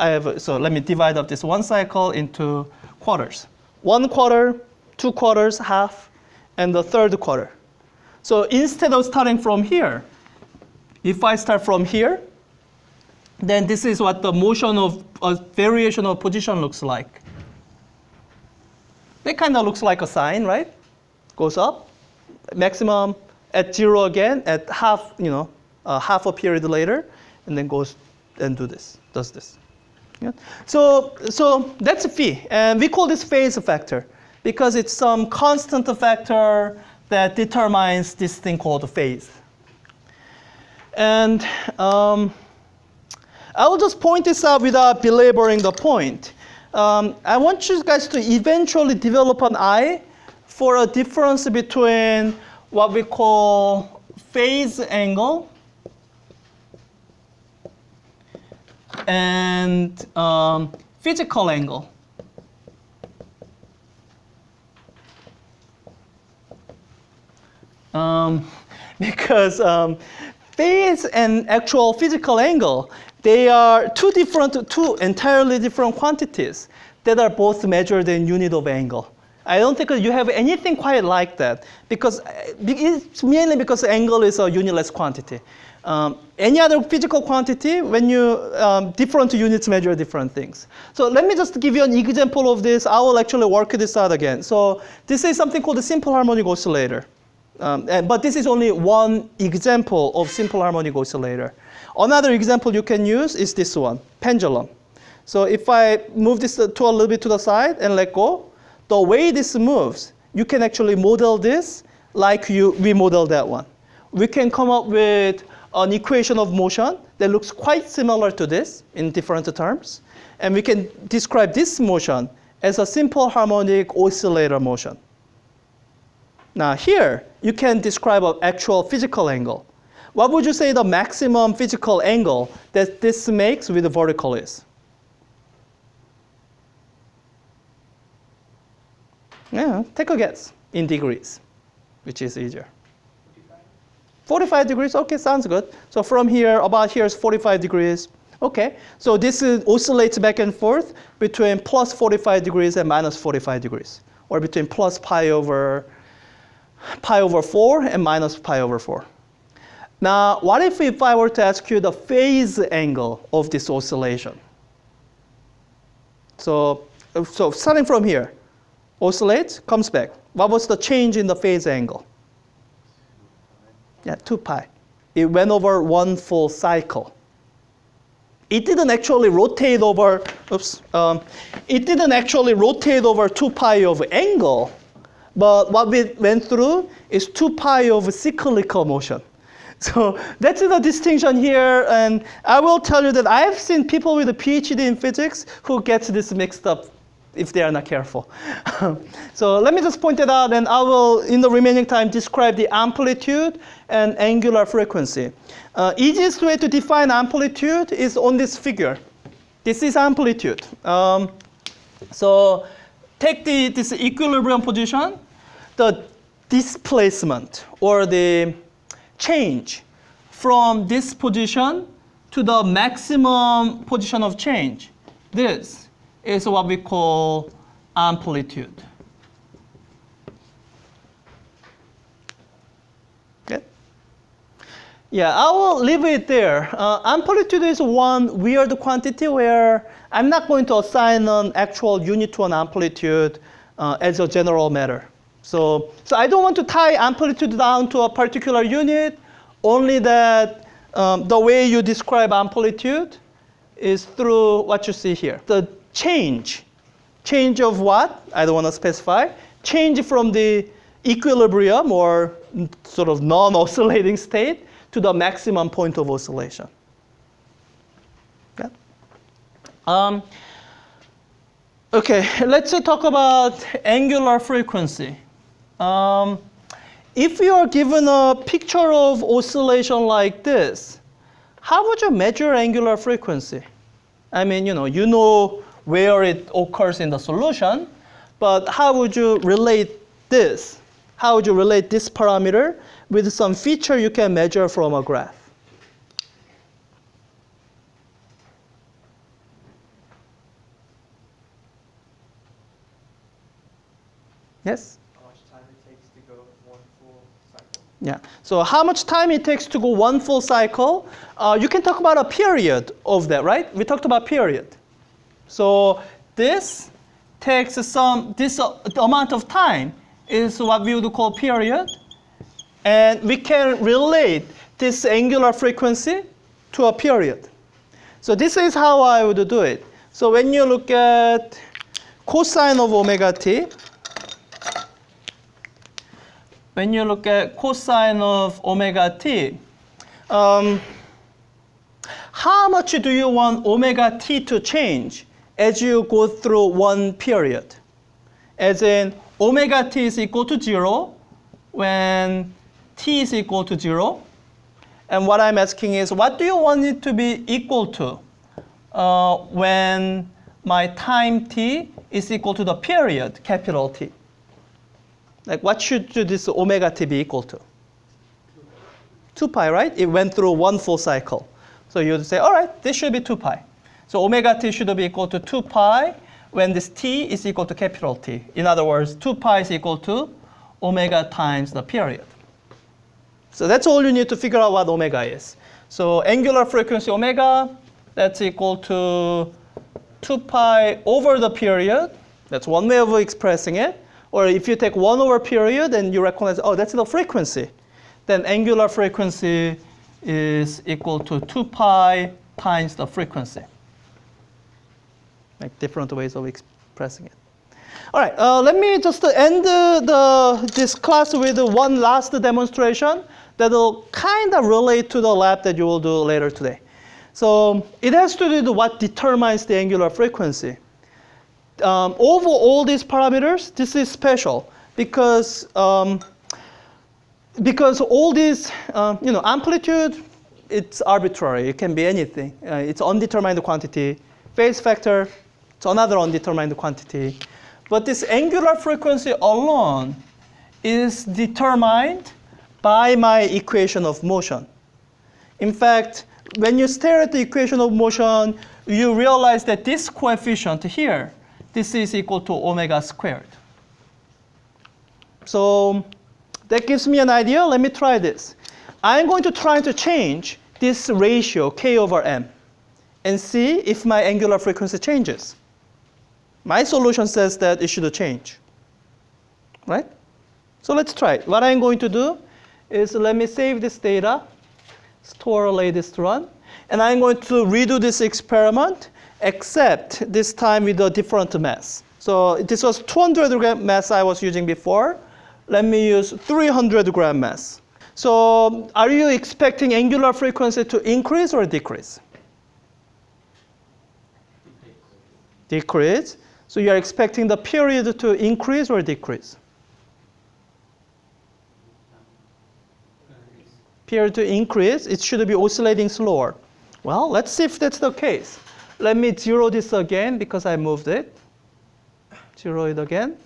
S1: let me divide up this one cycle into quarters. 1/4, 2/4, half, and the 3/4. So instead of starting from here, if I start from here, then this is what the motion of variation of position looks like. That kind of looks like a sine, right? Goes up, maximum at 0 again, at half, half a period later, and then goes and does this. Yeah? So that's phi, and we call this phase factor because it's some constant factor that determines this thing called phase. And I will just point this out without belaboring the point. I want you guys to eventually develop an eye for a difference between what we call phase angle and physical angle. Because phase and actual physical angle, they are two entirely different quantities that are both measured in unit of angle. I don't think you have anything quite like that because it's mainly because angle is a unitless quantity. Any other physical quantity, when different units measure different things. So let me just give you an example of this. I will actually work this out again. So this is something called a simple harmonic oscillator. But this is only one example of simple harmonic oscillator. Another example you can use is this one, pendulum. So if I move this to a little bit to the side and let go, the way this moves you can actually model this like we modeled that one. We can come up with an equation of motion that looks quite similar to this in different terms. And we can describe this motion as a simple harmonic oscillator motion. Now here, you can describe an actual physical angle. What would you say the maximum physical angle that this makes with the vertical is? Yeah, take a guess in degrees, which is easier. 45 degrees, okay, sounds good. So from here, about here is 45 degrees. Okay, so this oscillates back and forth between plus 45 degrees and minus 45 degrees, or between plus pi over 4 and minus pi over 4. Now, what if I were to ask you the phase angle of this oscillation? So starting from here, oscillates, comes back. What was the change in the phase angle? Yeah, 2 pi. It went over one full cycle. It didn't actually rotate over, it didn't actually rotate over 2 pi of angle, but what we went through is 2 pi of cyclical motion. So that's the distinction here, and I will tell you that I've seen people with a PhD in physics who get this mixed up if they are not careful. So let me just point it out, and I will, in the remaining time, describe the amplitude and angular frequency. Easiest way to define amplitude is on this figure. This is amplitude. So take this equilibrium position, the displacement or the change from this position to the maximum position of change. This is what we call amplitude. Okay. Yeah, I will leave it there. Amplitude is one weird quantity where I'm not going to assign an actual unit to an amplitude as a general matter. So I don't want to tie amplitude down to a particular unit, only that the way you describe amplitude is through what you see here. The change of what? I don't want to specify. Change from the equilibrium or sort of non-oscillating state to the maximum point of oscillation. Yeah. Okay, let's talk about angular frequency. If you are given a picture of oscillation like this, how would you measure angular frequency? I mean, you know where it occurs in the solution, but how would you relate this? How would you relate this parameter with some feature you can measure from a graph? Yes?
S4: How much time it takes to go one full cycle?
S1: Yeah. So how much time it takes to go one full cycle? You can talk about a period of that, right? We talked about period. So this takes this amount of time is what we would call period. And we can relate this angular frequency to a period. So this is how I would do it. So when you look at cosine of omega t, when you look at cosine of omega t, how much do you want omega t to change as you go through one period? As in, omega t is equal to 0 when t is equal to 0. And what I'm asking is, what do you want it to be equal to when my time t is equal to the period, capital T? Like, what should this omega t be equal to? 2 pi, right? It went through one full cycle. So you would say, all right, this should be 2 pi. So omega t should be equal to 2 pi when this t is equal to capital T. In other words, 2 pi is equal to omega times the period. So that's all you need to figure out what omega is. So angular frequency omega, that's equal to 2 pi over the period. That's one way of expressing it. Or if you take 1 over period and you recognize, oh, that's the frequency, then angular frequency is equal to 2 pi times the frequency. Like different ways of expressing it. All right, let me just end this class with one last demonstration that will kind of relate to the lab that you will do later today. So it has to do with what determines the angular frequency. Over all these parameters, this is special because all these, amplitude, it's arbitrary. It can be anything. It's undetermined quantity. Phase factor, it's another undetermined quantity. But this angular frequency alone is determined by my equation of motion. In fact, when you stare at the equation of motion, you realize that this coefficient here, this is equal to omega squared. So that gives me an idea. Let me try this. I'm going to try to change this ratio, k over m, and see if my angular frequency changes. My solution says that it should change, right? So let's try it. What I'm going to do is let me save this data, store latest run, and I'm going to redo this experiment, except this time with a different mass. So this was 200 gram mass I was using before. Let me use 300 gram mass. So are you expecting angular frequency to increase or decrease? Decrease. So you are expecting the period to increase or decrease? Period to increase. It should be oscillating slower. Well, let's see if that's the case. Let me zero this again because I moved it. Zero it again.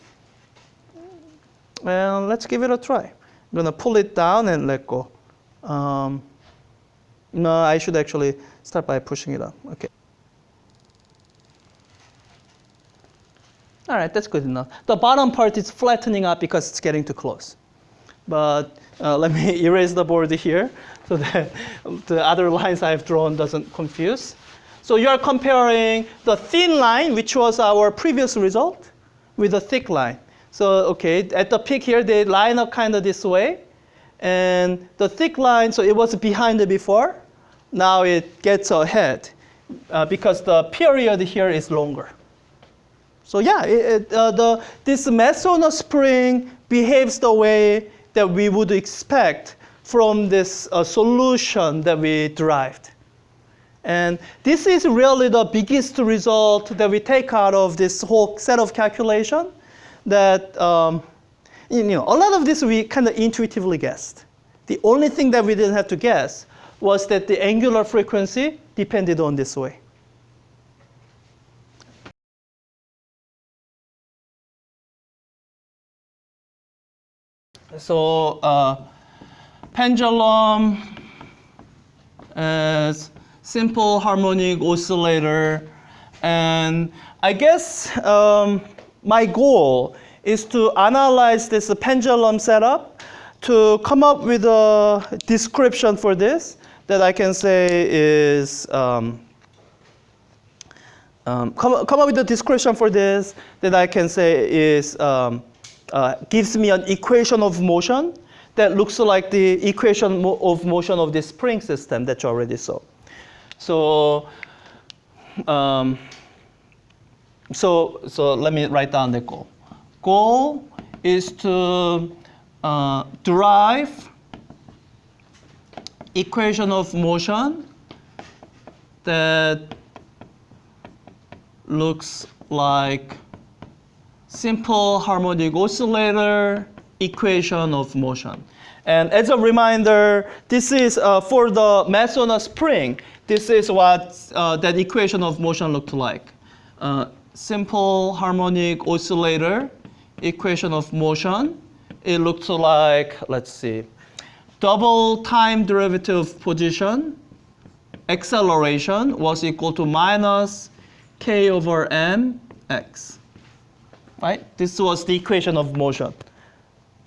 S1: And let's give it a try. I'm going to pull it down and let go. No, I should actually start by pushing it up. Okay. All right, that's good enough. The bottom part is flattening up because it's getting too close. But let me erase the board here so that the other lines I've drawn doesn't confuse. So you are comparing the thin line, which was our previous result, with the thick line. So okay, at the peak here, they line up kind of this way. And the thick line, so it was behind it before. Now it gets ahead because the period here is longer. So yeah, this mass on a spring behaves the way that we would expect from this solution that we derived. And this is really the biggest result that we take out of this whole set of calculation that, a lot of this we kind of intuitively guessed. The only thing that we didn't have to guess was that the angular frequency depended on this way. So pendulum as simple harmonic oscillator, and I guess my goal is to analyze this pendulum setup to come up with a description for this that I can say is come up with a description for this that I can say is gives me an equation of motion that looks like the equation of motion of the spring system that you already saw. So, so let me write down the goal. Goal is to derive equation of motion that looks like simple harmonic oscillator equation of motion. And as a reminder, this is for the mass on a spring. This is what that equation of motion looked like. Simple harmonic oscillator equation of motion. It looked like, let's see, double time derivative position, acceleration was equal to minus k over m x. Right? This was the equation of motion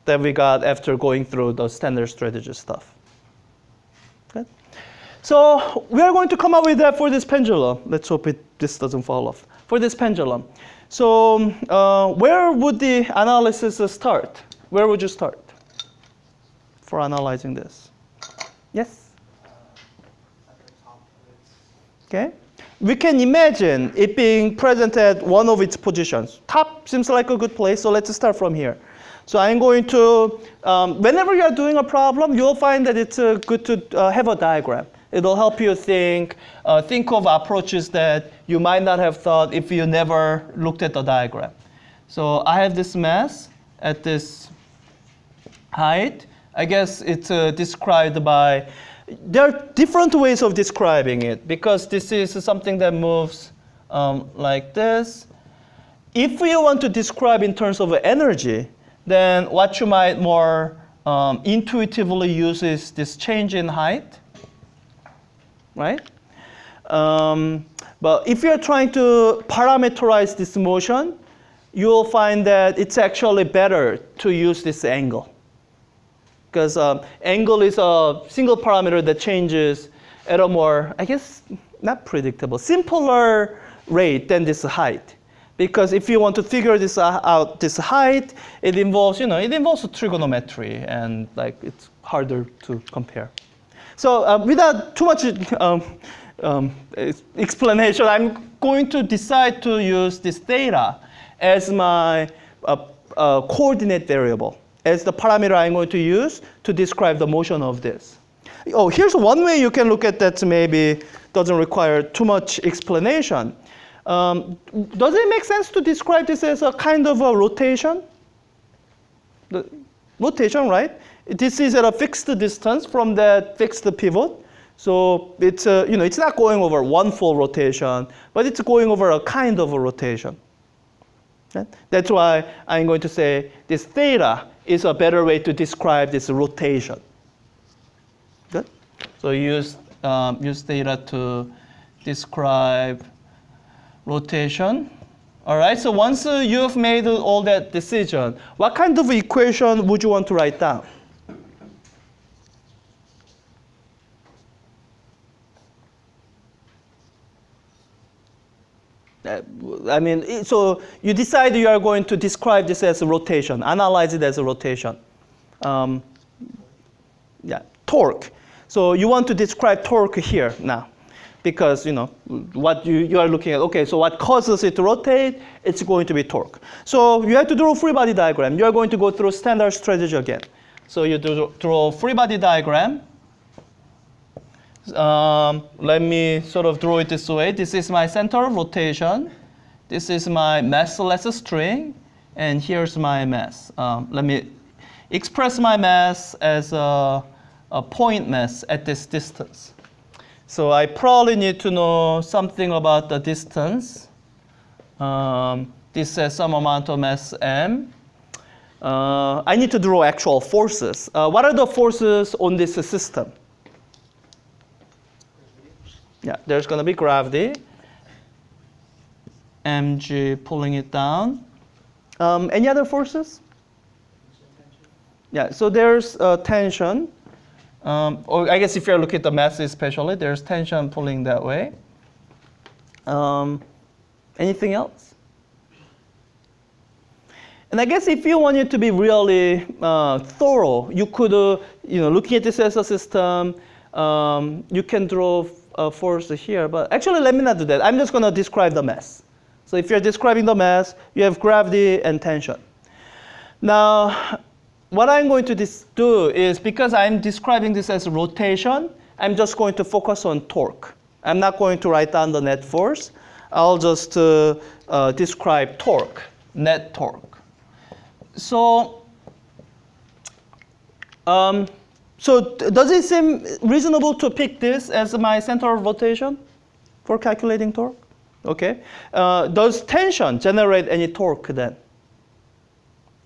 S1: that we got after going through the standard strategy stuff. Okay? So we are going to come up with that for this pendulum. Let's hope this doesn't fall off. For this pendulum. So where would the analysis start? Where would you start for analyzing this? Yes?
S4: At the top of it.
S1: Okay. we can imagine it being present at one of its positions. Top seems like a good place, so let's start from here. So I'm going to, whenever you're doing a problem, you'll find that it's good to have a diagram. It'll help you think of approaches that you might not have thought if you never looked at the diagram. So I have this mass at this height. I guess it's described by, there are different ways of describing it because this is something that moves like this. If you want to describe in terms of energy, then what you might more intuitively use is this change in height, right? But if you're trying to parameterize this motion, you'll find that it's actually better to use this angle. Because angle is a single parameter that changes at a more, I guess, not predictable, simpler rate than this height. Because if you want to figure this out, this height, it involves, it involves trigonometry, and like it's harder to compare. So without too much explanation, I'm going to decide to use this theta as my coordinate variable, as the parameter I'm going to use to describe the motion of this. Oh, here's one way you can look at that. Maybe doesn't require too much explanation. Does it make sense to describe this as a kind of a rotation? The rotation, right? This is at a fixed distance from that fixed pivot. So it's it's not going over one full rotation, but it's going over a kind of a rotation. Okay? That's why I'm going to say this theta is a better way to describe this rotation. Good. So use theta to describe rotation. All right, so once you've made all that decision, what kind of equation would you want to write down? I mean, so you decide you are going to describe this as a rotation, analyze it as a rotation. Torque. So you want to describe torque here now. Because what you are looking at, okay, so what causes it to rotate, it's going to be torque. So you have to draw a free body diagram. You are going to go through standard strategy again. So you draw a free body diagram. Let me sort of draw it this way. This is my center of rotation. This is my massless string. And here's my mass. Let me express my mass as a point mass at this distance. So I probably need to know something about the distance. This has some amount of mass m. I need to draw actual forces. What are the forces on this system? Yeah, there's going to be gravity. mg pulling it down. Any other forces? Yeah, so there's tension. Or I guess if you're looking at the mass especially, there's tension pulling that way. Anything else? And I guess if you wanted to be really thorough, you could, looking at this as a system, you can draw a force here. But actually, let me not do that. I'm just going to describe the mass. So if you're describing the mass, you have gravity and tension. Now, what I'm going to do is, because I'm describing this as rotation, I'm just going to focus on torque. I'm not going to write down the net force. I'll just describe torque, net torque. So does it seem reasonable to pick this as my center of rotation for calculating torque? Okay. Does tension generate any torque then?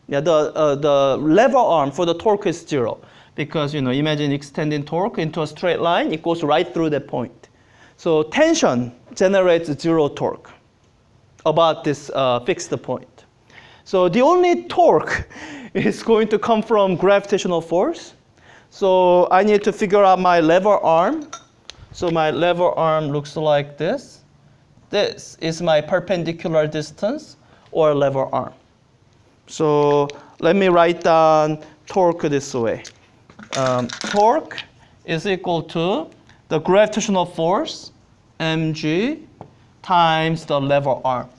S1: Yeah, the lever arm for the torque is 0 because imagine extending torque into a straight line, it goes right through that point. So tension generates 0 torque about this fixed point. So the only torque is going to come from gravitational force. So I need to figure out my lever arm. So my lever arm looks like this. This is my perpendicular distance or lever arm. So let me write down torque this way. Torque is equal to the gravitational force, mg, times the lever arm.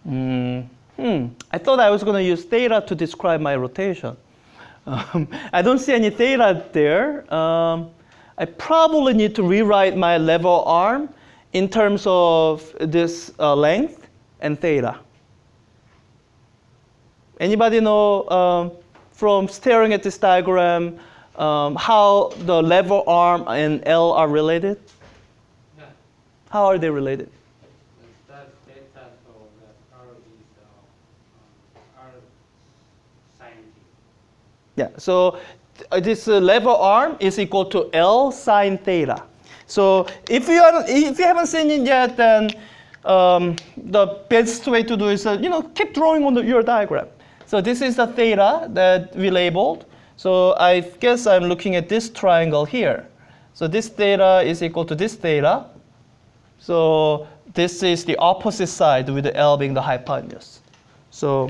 S1: I thought I was going to use theta to describe my rotation. I don't see any theta there. I probably need to rewrite my lever arm in terms of this length and theta. Anybody know from staring at this diagram how the lever arm and L are related?
S3: Yeah.
S1: How are they related?
S3: That's theta, so that R is R sine theta.
S1: Yeah, so this lever arm is equal to L sine theta. So if you haven't seen it yet, then the best way to do is keep drawing on your diagram. So this is the theta that we labeled. So I guess I'm looking at this triangle here. So this theta is equal to this theta. So this is the opposite side with the L being the hypotenuse. So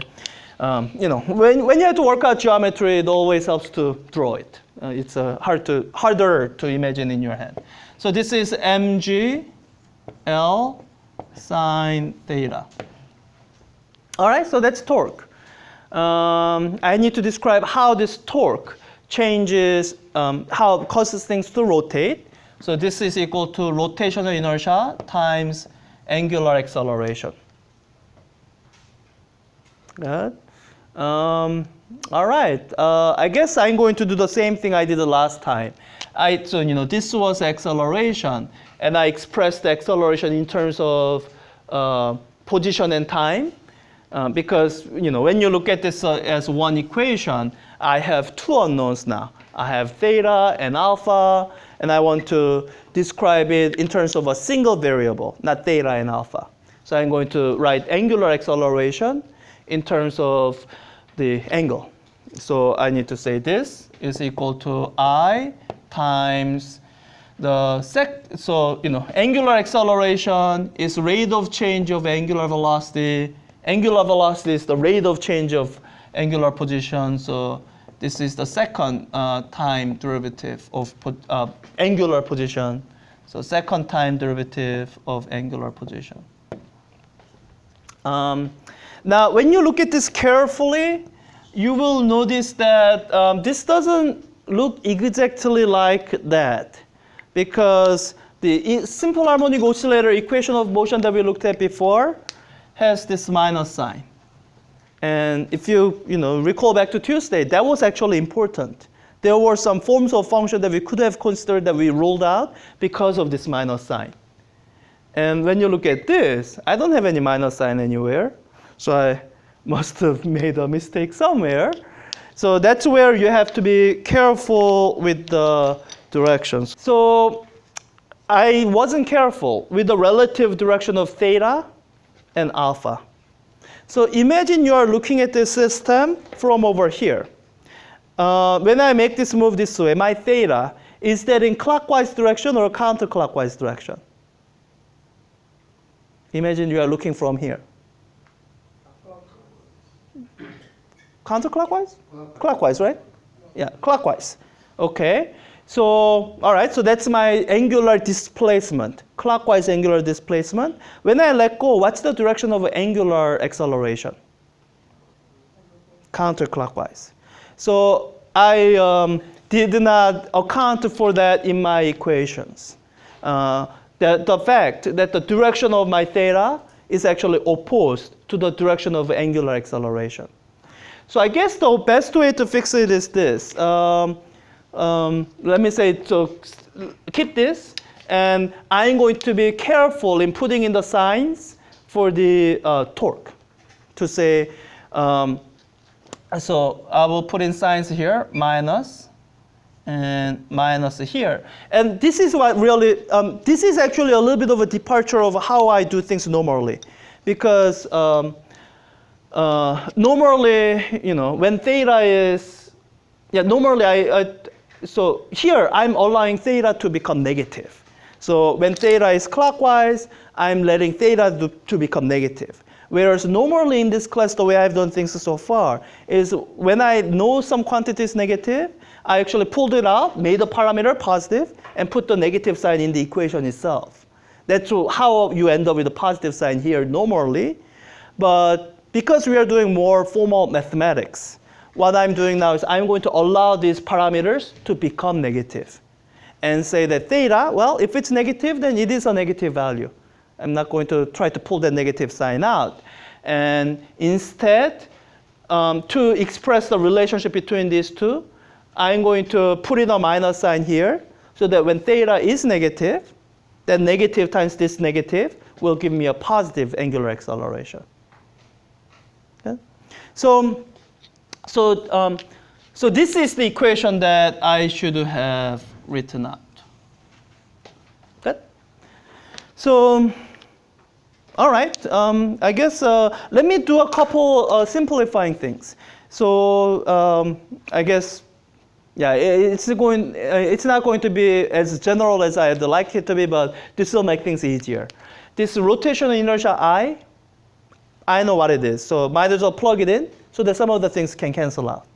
S1: when you have to work out geometry, it always helps to draw it. It's harder to imagine in your head. So this is mg L sine theta. All right, so that's torque. I need to describe how this torque changes, how it causes things to rotate. So this is equal to rotational inertia times angular acceleration. Good. All right. I guess I'm going to do the same thing I did the last time. So this was acceleration, and I expressed the acceleration in terms of position and time. Because when you look at this as one equation, I have two unknowns now. I have theta and alpha, and I want to describe it in terms of a single variable, not theta and alpha. So I'm going to write angular acceleration in terms of the angle. So I need to say this is equal to I times the angular acceleration is rate of change of angular velocity. Angular velocity is the rate of change of angular position. So this is the second time derivative of angular position. So second time derivative of angular position. Now, when you look at this carefully, you will notice that this doesn't look exactly like that, because the simple harmonic oscillator equation of motion that we looked at before has this minus sign. And if you recall back to Tuesday, that was actually important. There were some forms of function that we could have considered that we ruled out because of this minus sign. And when you look at this, I don't have any minus sign anywhere. So I must have made a mistake somewhere. So that's where you have to be careful with the directions. So I wasn't careful with the relative direction of theta and alpha. So imagine you are looking at this system from over here. When I make this move this way, my theta, is that in clockwise direction or counterclockwise direction? Imagine you are looking from here. Counterclockwise? Clockwise, right? Yeah, clockwise. Okay. So, all right, so that's my angular displacement, clockwise angular displacement. When I let go, what's the direction of angular acceleration? Counterclockwise. So I did not account for that in my equations. The fact that the direction of my theta is actually opposed to the direction of angular acceleration. So I guess the best way to fix it is this. Let me say, so keep this, and I'm going to be careful in putting in the signs for the torque. To say, so I will put in signs here, minus, and minus here. And this is what really, this is actually a little bit of a departure of how I do things normally. Because normally, when theta is, normally so here I'm allowing theta to become negative. So when theta is clockwise, I'm letting theta to become negative. Whereas normally in this class, the way I've done things so far is when I know some quantity is negative, I actually pulled it out, made the parameter positive, and put the negative sign in the equation itself. That's how you end up with a positive sign here normally. But because we are doing more formal mathematics, what I'm doing now is I'm going to allow these parameters to become negative and say that theta, well, if it's negative, then it is a negative value. I'm not going to try to pull that negative sign out. And instead, to express the relationship between these two, I'm going to put in a minus sign here so that when theta is negative, then negative times this negative will give me a positive angular acceleration. Okay? So this is the equation that I should have written out. Good? So, all right. I guess let me do a couple simplifying things. So I guess, yeah, it's not going to be as general as I'd like it to be, but this will make things easier. This rotational inertia I know what it is, so might as well plug it in so that some of the things can cancel out.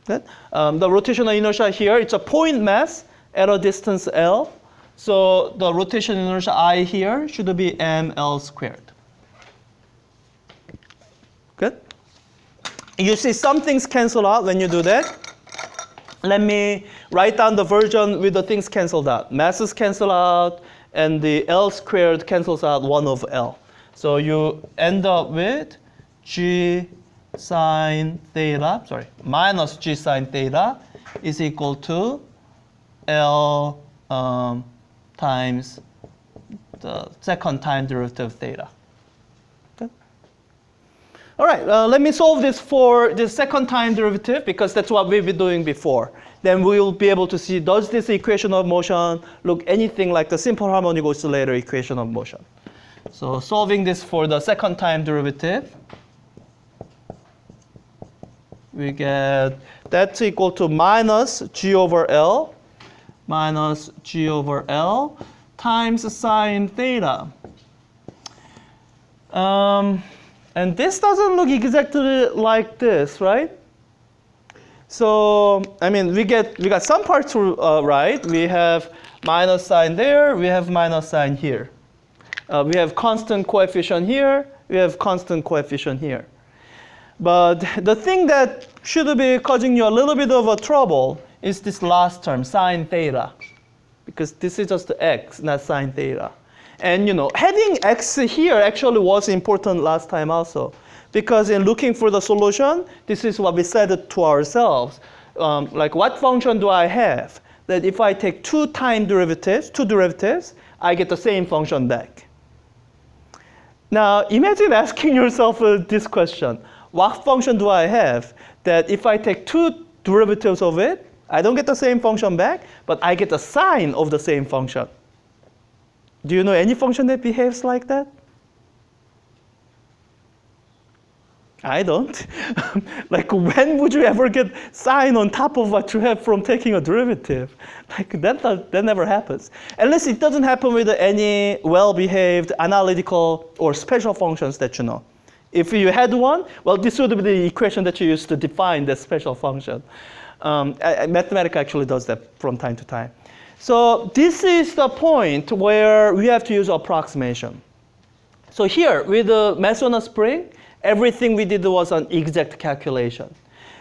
S1: Good? The rotational inertia here, it's a point mass at a distance L. So the rotational inertia I here should be mL squared. Good? You see some things cancel out when you do that. Let me write down the version with the things canceled out. Masses cancel out, and the L squared cancels out 1 of L. So you end up with G sine theta, minus G sine theta is equal to L times the second time derivative of theta. Okay. All right, let me solve this for the second time derivative because that's what we've been doing before. Then we'll be able to see, does this equation of motion look anything like the simple harmonic oscillator equation of motion? So solving this for the second time derivative, we get that's equal to minus G over L times sine theta. And this doesn't look exactly like this, right? So, I mean, we got some parts right. We have minus sign there, we have minus sign here. We have constant coefficient here, we have constant coefficient here. But the thing that should be causing you a little bit of a trouble is this last term, sine theta. Because this is just x, not sine theta. And you know, having x here actually was important last time also. Because in looking for the solution, this is what we said to ourselves. Like, what function do I have? That if I take two derivatives, I get the same function back. Now, imagine asking yourself this question. What function do I have that if I take two derivatives of it, I don't get the same function back, but I get the sine of the same function? Do you know any function that behaves like that? I don't. Like, when would you ever get sine on top of what you have from taking a derivative? Like, that never happens. Unless it doesn't happen with any well-behaved analytical or special functions that you know. If you had one, well, this would be the equation that you use to define the special function. Mathematics actually does that from time to time. So this is the point where we have to use approximation. So here, with the mass on a spring, everything we did was an exact calculation.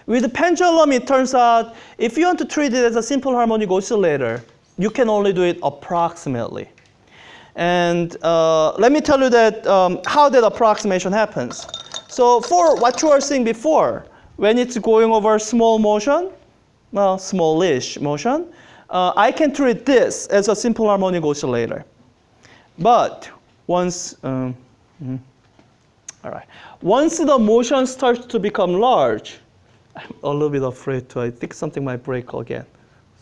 S1: With the pendulum, it turns out, if you want to treat it as a simple harmonic oscillator, you can only do it approximately. And let me tell you that how that approximation happens. So for what you were seeing before, when it's going over small motion, well, smallish motion, I can treat this as a simple harmonic oscillator. But once, all right, once the motion starts to become large, I'm a little bit afraid to. I think something might break again.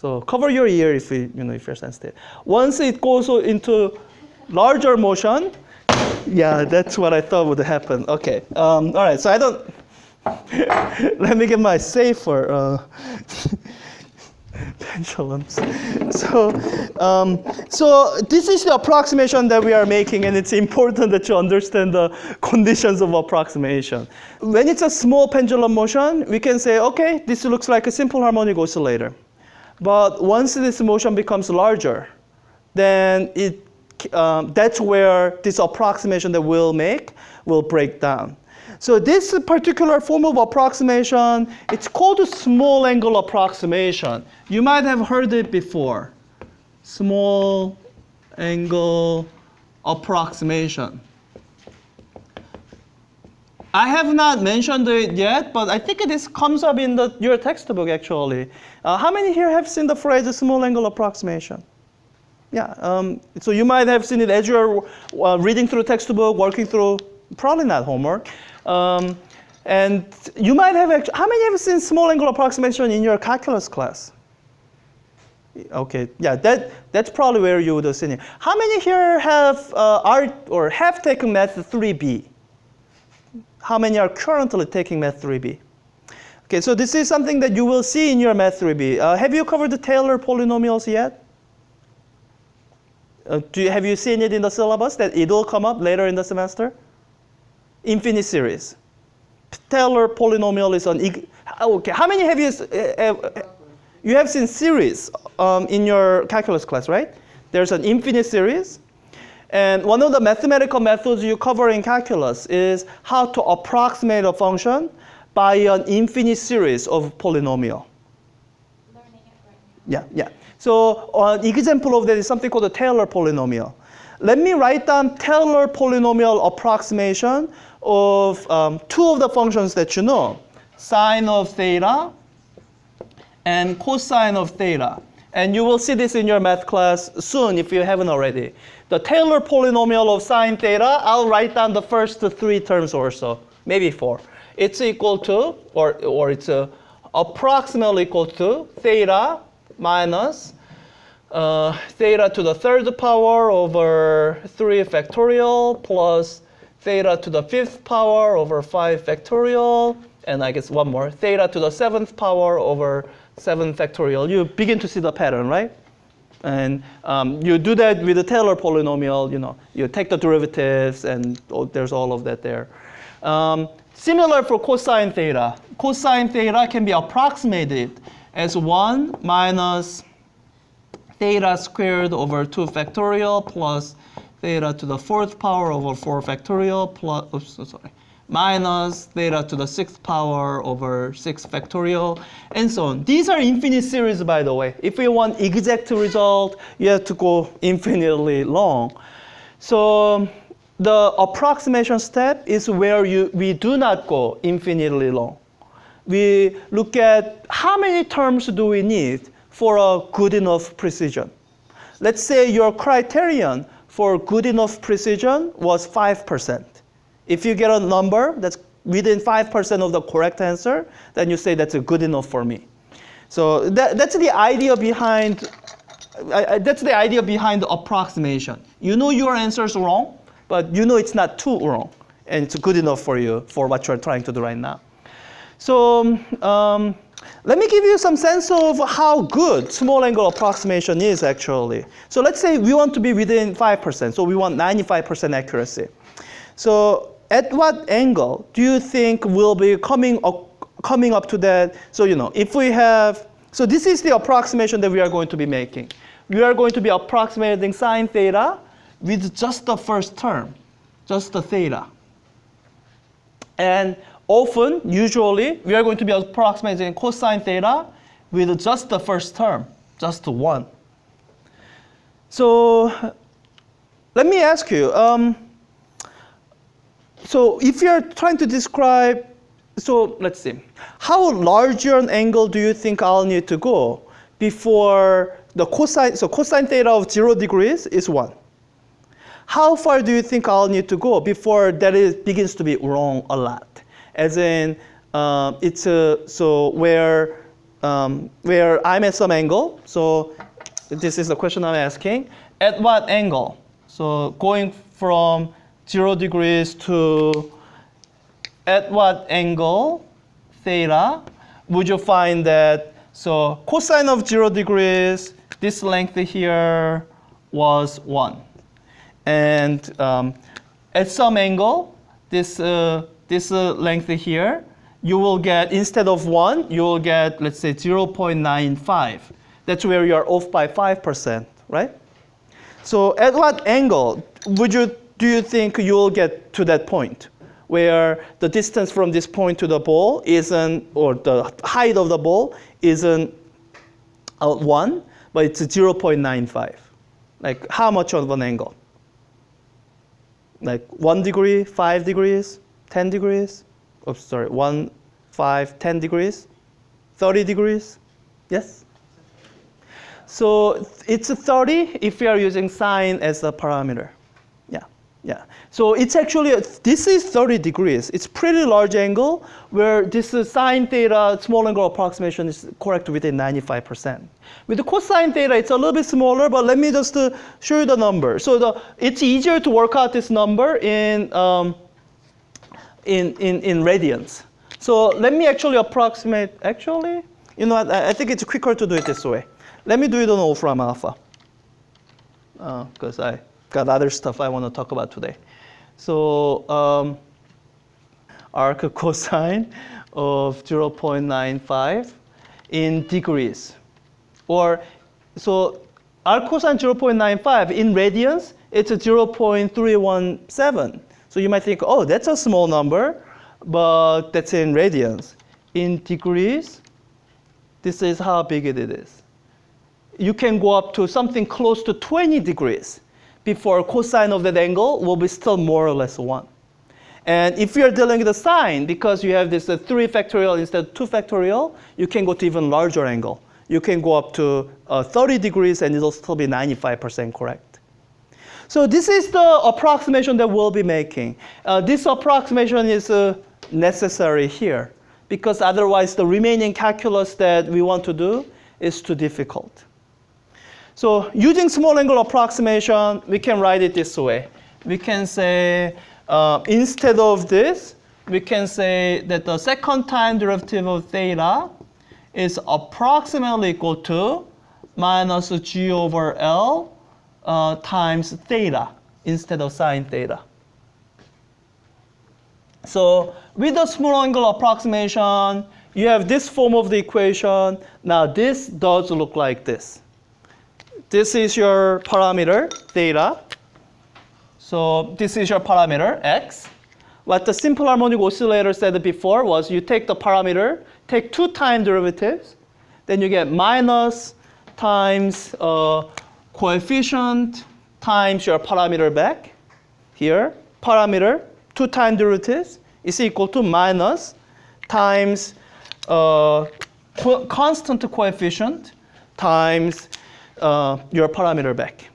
S1: So cover your ear if if you're sensitive. Once it goes into larger motion, yeah, that's what I thought would happen. Okay, all right. So I don't. Let me get my safer. Pendulums. So this is the approximation that we are making, and it's important that you understand the conditions of approximation. When it's a small pendulum motion, we can say, okay, this looks like a simple harmonic oscillator. But once this motion becomes larger, then that's where this approximation that we'll make will break down. So this particular form of approximation, it's called a small angle approximation. You might have heard it before. Small angle approximation. I have not mentioned it yet, but I think this comes up in your textbook actually. How many here have seen the phrase small angle approximation? Yeah, so you might have seen it as you're reading through textbook, working through, probably not homework. And you might have actually, how many have seen small angle approximation in your calculus class? Okay, yeah, that's probably where you would have seen it. How many here have have taken Math 3B? How many are currently taking Math 3B? Okay, so this is something that you will see in your Math 3B. Have you covered the Taylor polynomials yet? Have you seen it in the syllabus that it will come up later in the semester? Infinite series. Taylor polynomial is on. Okay, how many have you have seen series in your calculus class, right? There's an infinite series. And one of the mathematical methods you cover in calculus is how to approximate a function by an infinite series of polynomial.
S5: Learning it right now.
S1: Yeah. So an example of that is something called the Taylor polynomial. Let me write down Taylor polynomial approximation of two of the functions that you know, sine of theta and cosine of theta. And you will see this in your math class soon if you haven't already. The Taylor polynomial of sine theta, I'll write down the first three terms or so, maybe four. It's equal to, or it's approximately equal to theta minus theta to the third power over 3 factorial plus theta to the 5th power over 5 factorial, and I guess one more, theta to the 7th power over 7 factorial. You begin to see the pattern, right? And you do that with the Taylor polynomial, you take the derivatives, and there's all of that there. Similar for cosine theta. Cosine theta can be approximated as 1 minus theta squared over 2 factorial plus theta to the 4th power over 4 factorial plus, minus theta to the 6th power over 6 factorial, and so on. These are infinite series, by the way. If you want exact result, you have to go infinitely long. So the approximation step is where we do not go infinitely long. We look at how many terms do we need for a good enough precision. Let's say your criterion for good enough precision was 5%. If you get a number that's within 5% of the correct answer, then you say that's good enough for me. So that's the idea behind the approximation. You know your answer is wrong, but you know it's not too wrong, and it's good enough for you for what you're trying to do right now. So let me give you some sense of how good small angle approximation is actually. So let's say we want to be within 5%, so we want 95% accuracy. So at what angle do you think we'll be coming up to that? So if we have, so this is the approximation that we are going to be making. We are going to be approximating sine theta with just the first term, just the theta. And often, usually, we are going to be approximating cosine theta with just the first term, just 1. So let me ask you, so if you're trying to describe, so let's see, how large an angle do you think I'll need to go before the cosine, so cosine theta of 0 degrees is 1. How far do you think I'll need to go before that begins to be wrong a lot? As in, it's so where I'm at some angle. So this is the question I'm asking. At what angle? So going from 0 degrees to at what angle, theta, would you find that So cosine of 0 degrees, this length here was 1. And at some angle, this length here, you will get, instead of 1, you will get, let's say, 0.95. That's where you are off by 5%, right? So at what angle do you think you will get to that point where the distance from this point to the ball isn't, or the height of the ball isn't 1, but it's 0.95? Like how much of an angle? Like 1 degree, 5 degrees, 10 degrees? Oh, sorry, 1, 5, 10 degrees, 30 degrees? Yes? So it's 30 if we are using sine as a parameter. Yeah. So it's actually, this is 30 degrees. It's pretty large angle where this sine theta small angle approximation is correct within 95%. With the cosine theta, it's a little bit smaller, but let me just show you the number. So it's easier to work out this number in radians. So let me actually approximate, you know what, I think it's quicker to do it this way. Let me do it on Wolfram alpha, because I got other stuff I want to talk about today. So arc cosine of 0.95 in degrees. Or, so arc cosine 0.95 in radians, it's 0.317. So you might think, oh, that's a small number, but that's in radians. In degrees, this is how big it is. You can go up to something close to 20 degrees before cosine of that angle will be still more or less 1. And if you're dealing with the sine, because you have this 3 factorial instead of 2 factorial, you can go to even larger angle. You can go up to 30 degrees and it'll still be 95% correct. So this is the approximation that we'll be making. This approximation is necessary here because otherwise the remaining calculus that we want to do is too difficult. So using small angle approximation, we can write it this way. We can say, instead of this, we can say that the second time derivative of theta is approximately equal to minus g over L times theta instead of sine theta. So with the small angle approximation, you have this form of the equation. Now this does look like this. This is your parameter, theta. So this is your parameter, x. What the simple harmonic oscillator said before was you take the parameter, take 2 time derivatives, then you get minus times coefficient times your parameter back. Here, parameter, 2 time derivatives is equal to minus times constant coefficient times your parameter back.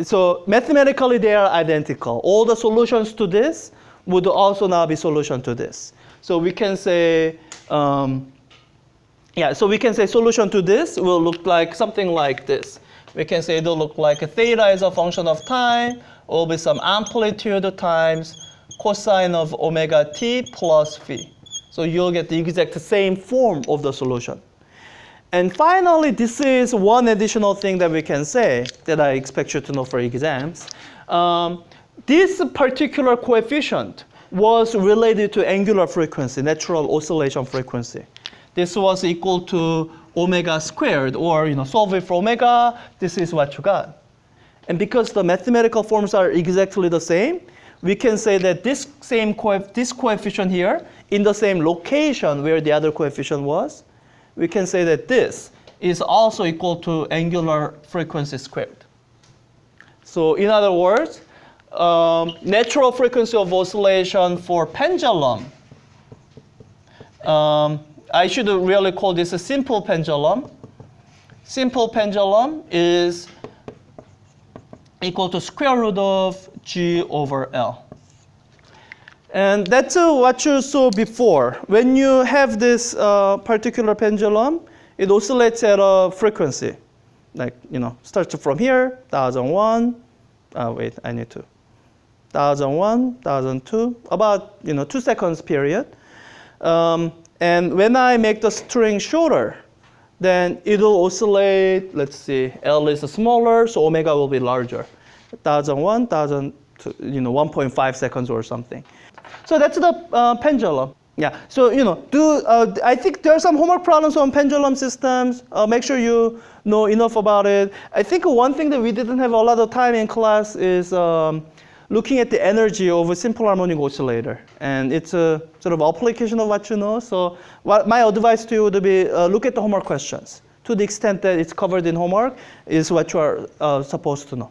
S1: So mathematically they are identical. All the solutions to this would also now be solution to this. So we can say, so we can say solution to this will look like something like this. We can say it'll look like theta is a function of time, will be some amplitude times cosine of omega t plus phi. So you'll get the exact same form of the solution. And finally, this is one additional thing that we can say that I expect you to know for exams. This particular coefficient was related to angular frequency, natural oscillation frequency. This was equal to omega squared, or solve it for omega, this is what you got. And because the mathematical forms are exactly the same, we can say that this coefficient here, in the same location where the other coefficient was, we can say that this is also equal to angular frequency squared. So in other words, natural frequency of oscillation for pendulum, I should really call this a simple pendulum. Simple pendulum is equal to square root of g over L. And that's what you saw before. When you have this particular pendulum, it oscillates at a frequency. Like, starts from here, 1001. Wait, I need to. 1001, 1002, about 2 seconds period. And when I make the string shorter, then it'll oscillate. Let's see, L is smaller, so omega will be larger. 1001, 1.5 seconds or something. So that's the pendulum. Yeah. So I think there are some homework problems on pendulum systems. Make sure you know enough about it. I think one thing that we didn't have a lot of time in class is looking at the energy of a simple harmonic oscillator, and it's a sort of application of what you know. So my advice to you would be look at the homework questions. To the extent that it's covered in homework is what you are supposed to know.